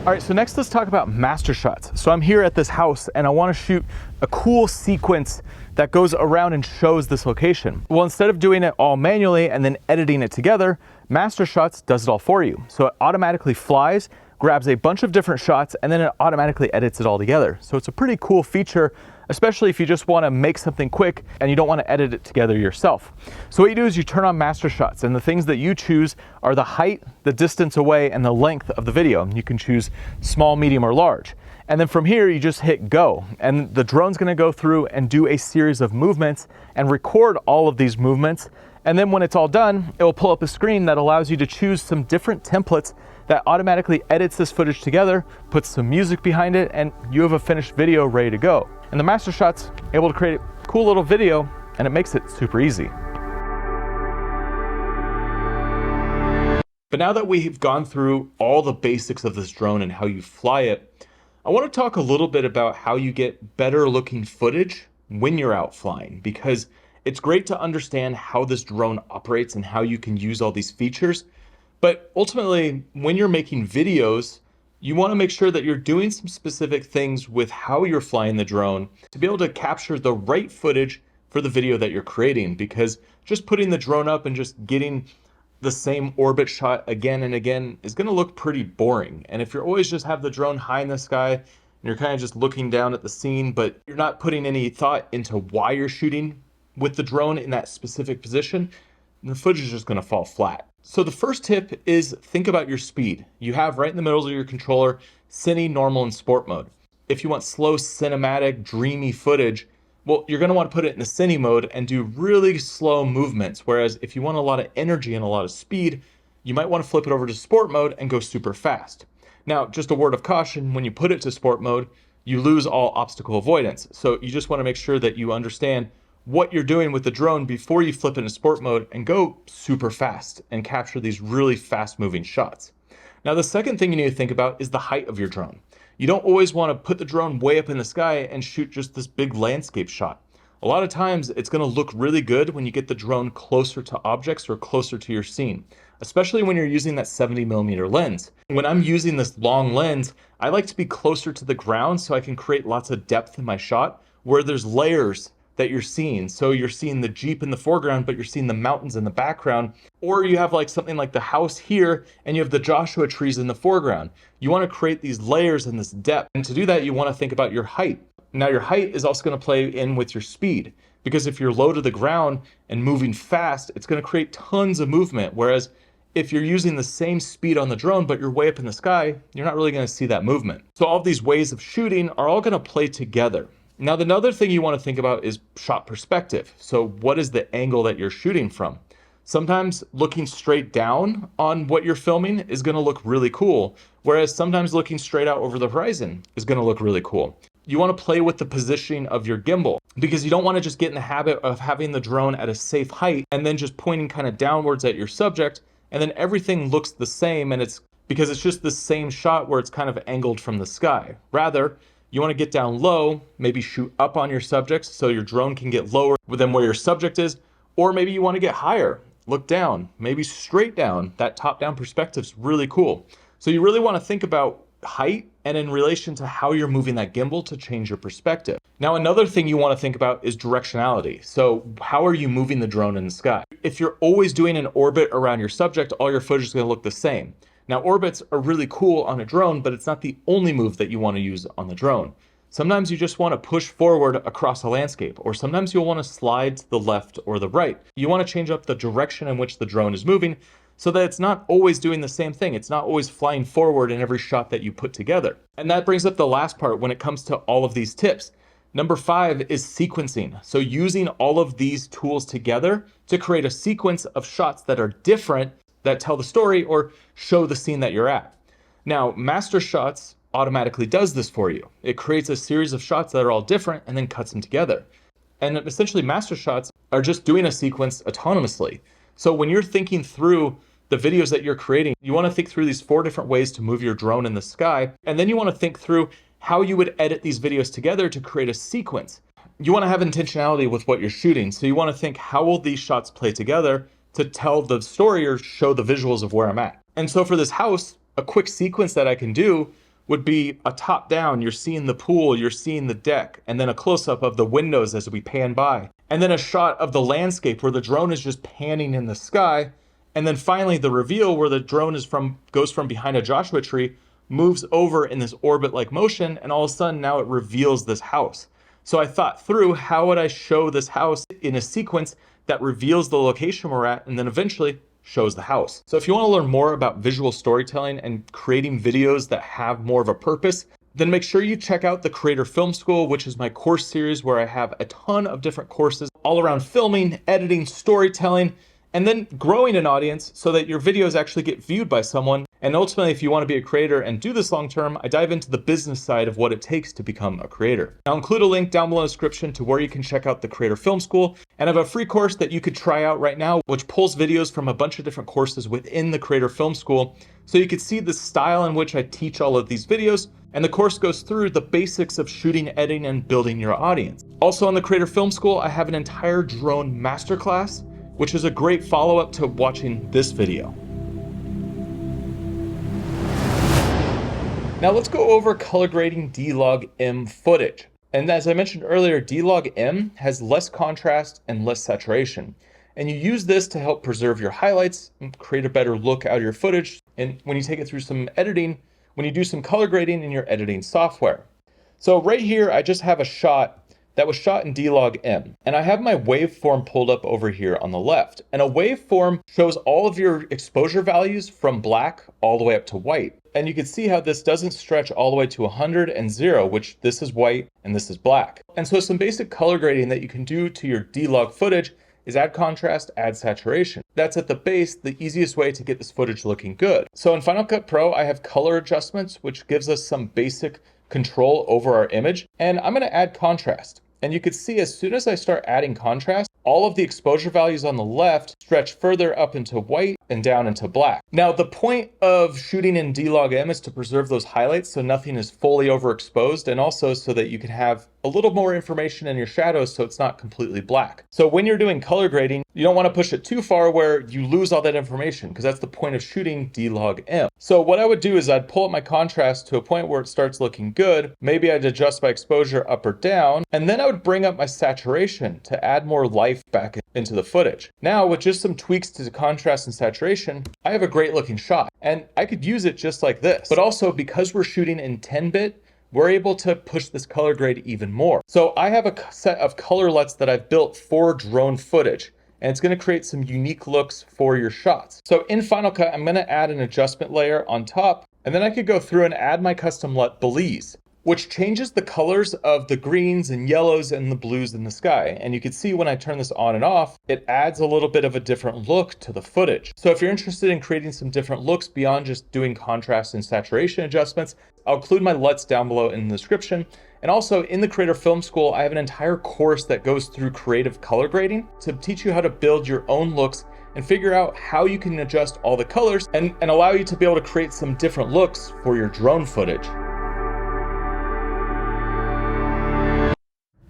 All right, so next let's talk about Mastershots. So I'm here at this house and I want to shoot a cool sequence that goes around and shows this location. Well, instead of doing it all manually and then editing it together, Mastershots does it all for you. So it automatically flies, grabs a bunch of different shots, and then it automatically edits it all together. So it's a pretty cool feature, especially if you just want to make something quick and you don't want to edit it together yourself. So what you do is you turn on Mastershots, and the things that you choose are the height, the distance away, and the length of the video. You can choose small, medium, or large. And then from here, you just hit go, and the drone's going to go through and do a series of movements and record all of these movements. And then when it's all done, it will pull up a screen that allows you to choose some different templates that automatically edits this footage together, puts some music behind it, and you have a finished video ready to go. And the Mastershot's able to create a cool little video, and it makes it super easy. But now that we've gone through all the basics of this drone and how you fly it, I want to talk a little bit about how you get better looking footage when you're out flying, because it's great to understand how this drone operates and how you can use all these features. But ultimately, when you're making videos, you want to make sure that you're doing some specific things with how you're flying the drone to be able to capture the right footage for the video that you're creating, because just putting the drone up and just getting the same orbit shot again and again is going to look pretty boring. And if you're always just have the drone high in the sky and you're kind of just looking down at the scene, but you're not putting any thought into why you're shooting with the drone in that specific position, the footage is just going to fall flat. So the first tip is think about your speed. You have right in the middle of your controller, Cine, Normal, and Sport mode. If you want slow, cinematic, dreamy footage, well, you're going to want to put it in the Cine mode and do really slow movements. Whereas if you want a lot of energy and a lot of speed, you might want to flip it over to Sport mode and go super fast. Now, just a word of caution, when you put it to Sport mode, you lose all obstacle avoidance. So you just want to make sure that you understand what you're doing with the drone before you flip into sport mode and go super fast and capture these really fast moving shots. Now, the second thing you need to think about is the height of your drone. You don't always want to put the drone way up in the sky and shoot just this big landscape shot. A lot of times it's going to look really good when you get the drone closer to objects or closer to your scene, especially when you're using that 70mm lens. When I'm using this long lens, I like to be closer to the ground so I can create lots of depth in my shot where there's layers that you're seeing. So you're seeing the Jeep in the foreground, but you're seeing the mountains in the background. Or you have like something like the house here and you have the Joshua trees in the foreground. You want to create these layers and this depth. And to do that, you want to think about your height. Now your height is also going to play in with your speed, because if you're low to the ground and moving fast, it's going to create tons of movement. Whereas if you're using the same speed on the drone, but you're way up in the sky, you're not really going to see that movement. So all of these ways of shooting are all going to play together. Now, another thing you want to think about is shot perspective. So what is the angle that you're shooting from? Sometimes looking straight down on what you're filming is going to look really cool, whereas sometimes looking straight out over the horizon is going to look really cool. you want to play with the positioning of your gimbal, because you don't want to just get in the habit of having the drone at a safe height and then just pointing kind of downwards at your subject, and then everything looks the same, and it's because it's just the same shot where it's kind of angled from the sky. Rather, you want to get down low, maybe shoot up on your subject so your drone can get lower than where your subject is, or maybe you want to get higher, look down, maybe straight down. That top-down perspective is really cool. So you really want to think about height and in relation to how you're moving that gimbal to change your perspective. Now, another thing you want to think about is directionality. So how are you moving the drone in the sky? If you're always doing an orbit around your subject, all your footage is going to look the same. Now, orbits are really cool on a drone, but it's not the only move that you want to use on the drone. Sometimes you just want to push forward across a landscape, or sometimes you'll want to slide to the left or the right. You want to change up the direction in which the drone is moving so that it's not always doing the same thing. It's not always flying forward in every shot that you put together. And that brings up the last part when it comes to all of these tips. Number 5 is sequencing. So using all of these tools together to create a sequence of shots that are different, that tell the story or show the scene that you're at. Now, Mastershots automatically does this for you. It creates a series of shots that are all different and then cuts them together. And essentially, Mastershots are just doing a sequence autonomously. So when you're thinking through the videos that you're creating, you want to think through these 4 different ways to move your drone in the sky. And then you want to think through how you would edit these videos together to create a sequence. You want to have intentionality with what you're shooting. So you want to think, how will these shots play together to tell the story or show the visuals of where I'm at? And so for this house, a quick sequence that I can do would be a top down. You're seeing the pool, you're seeing the deck, and then a close up of the windows as we pan by. And then a shot of the landscape where the drone is just panning in the sky. And then finally the reveal where the drone goes from behind a Joshua tree, moves over in this orbit-like motion, and all of a sudden now it reveals this house. So I thought through, how would I show this house in a sequence that reveals the location we're at and then eventually shows the house. So if you want to learn more about visual storytelling and creating videos that have more of a purpose, then make sure you check out the Creator Film School, which is my course series where I have a ton of different courses all around filming, editing, storytelling, and then growing an audience so that your videos actually get viewed by someone. And ultimately, if you want to be a creator and do this long term, I dive into the business side of what it takes to become a creator. I'll include a link down below in the description to where you can check out the Creator Film School, and I have a free course that you could try out right now, which pulls videos from a bunch of different courses within the Creator Film School. So you can see the style in which I teach all of these videos, and the course goes through the basics of shooting, editing, and building your audience. Also on the Creator Film School, I have an entire drone masterclass, which is a great follow-up to watching this video. Now let's go over color grading D-Log-M footage. And as I mentioned earlier, D-Log-M has less contrast and less saturation. And you use this to help preserve your highlights and create a better look out of your footage. And when you take it through some editing, when you do some color grading in your editing software. So right here, I just have a shot that was shot in D-Log-M. And I have my waveform pulled up over here on the left. And a waveform shows all of your exposure values from black all the way up to white. And you can see how this doesn't stretch all the way to 100 and 0, which this is white and this is black. And so some basic color grading that you can do to your D-Log footage is add contrast, add saturation. That's at the base, the easiest way to get this footage looking good. So in Final Cut Pro, I have color adjustments, which gives us some basic control over our image. And I'm gonna add contrast. And you can see as soon as I start adding contrast, all of the exposure values on the left stretch further up into white and down into black. Now, the point of shooting in D-Log-M is to preserve those highlights so nothing is fully overexposed, and also so that you can have a little more information in your shadows so it's not completely black. So when you're doing color grading, you don't want to push it too far where you lose all that information, because that's the point of shooting D-Log-M. So what I would do is I'd pull up my contrast to a point where it starts looking good. Maybe I'd adjust my exposure up or down, and then I would bring up my saturation to add more life back into the footage. Now, with just some tweaks to the contrast and saturation, I have a great looking shot, and I could use it just like this. But also, because we're shooting in 10-bit, we're able to push this color grade even more. So I have a set of color LUTs that I've built for drone footage, and it's gonna create some unique looks for your shots. So in Final Cut, I'm gonna add an adjustment layer on top, and then I could go through and add my custom LUT Belize, which changes the colors of the greens and yellows and the blues in the sky. And you can see when I turn this on and off, it adds a little bit of a different look to the footage. So if you're interested in creating some different looks beyond just doing contrast and saturation adjustments, I'll include my LUTs down below in the description. And also in the Creator Film School, I have an entire course that goes through creative color grading to teach you how to build your own looks and figure out how you can adjust all the colors and allow you to be able to create some different looks for your drone footage.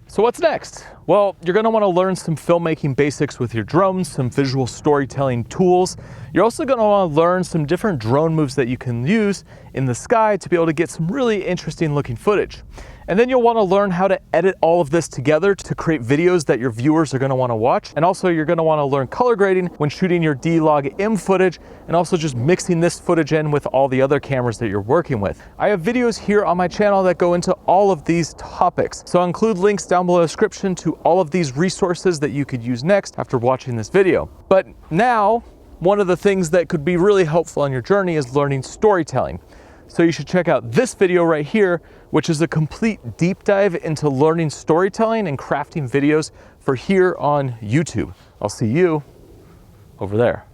So what's next? Well, you're gonna wanna learn some filmmaking basics with your drones, some visual storytelling tools. You're also gonna wanna learn some different drone moves that you can use in the sky to be able to get some really interesting looking footage. And then you'll wanna learn how to edit all of this together to create videos that your viewers are gonna wanna watch. And also you're gonna wanna learn color grading when shooting your D-Log-M footage, and also just mixing this footage in with all the other cameras that you're working with. I have videos here on my channel that go into all of these topics. So I'll include links down below in the description to all of these resources that you could use next after watching this video. But now, one of the things that could be really helpful on your journey is learning storytelling. So you should check out this video right here, which is a complete deep dive into learning storytelling and crafting videos for here on YouTube. I'll see you over there.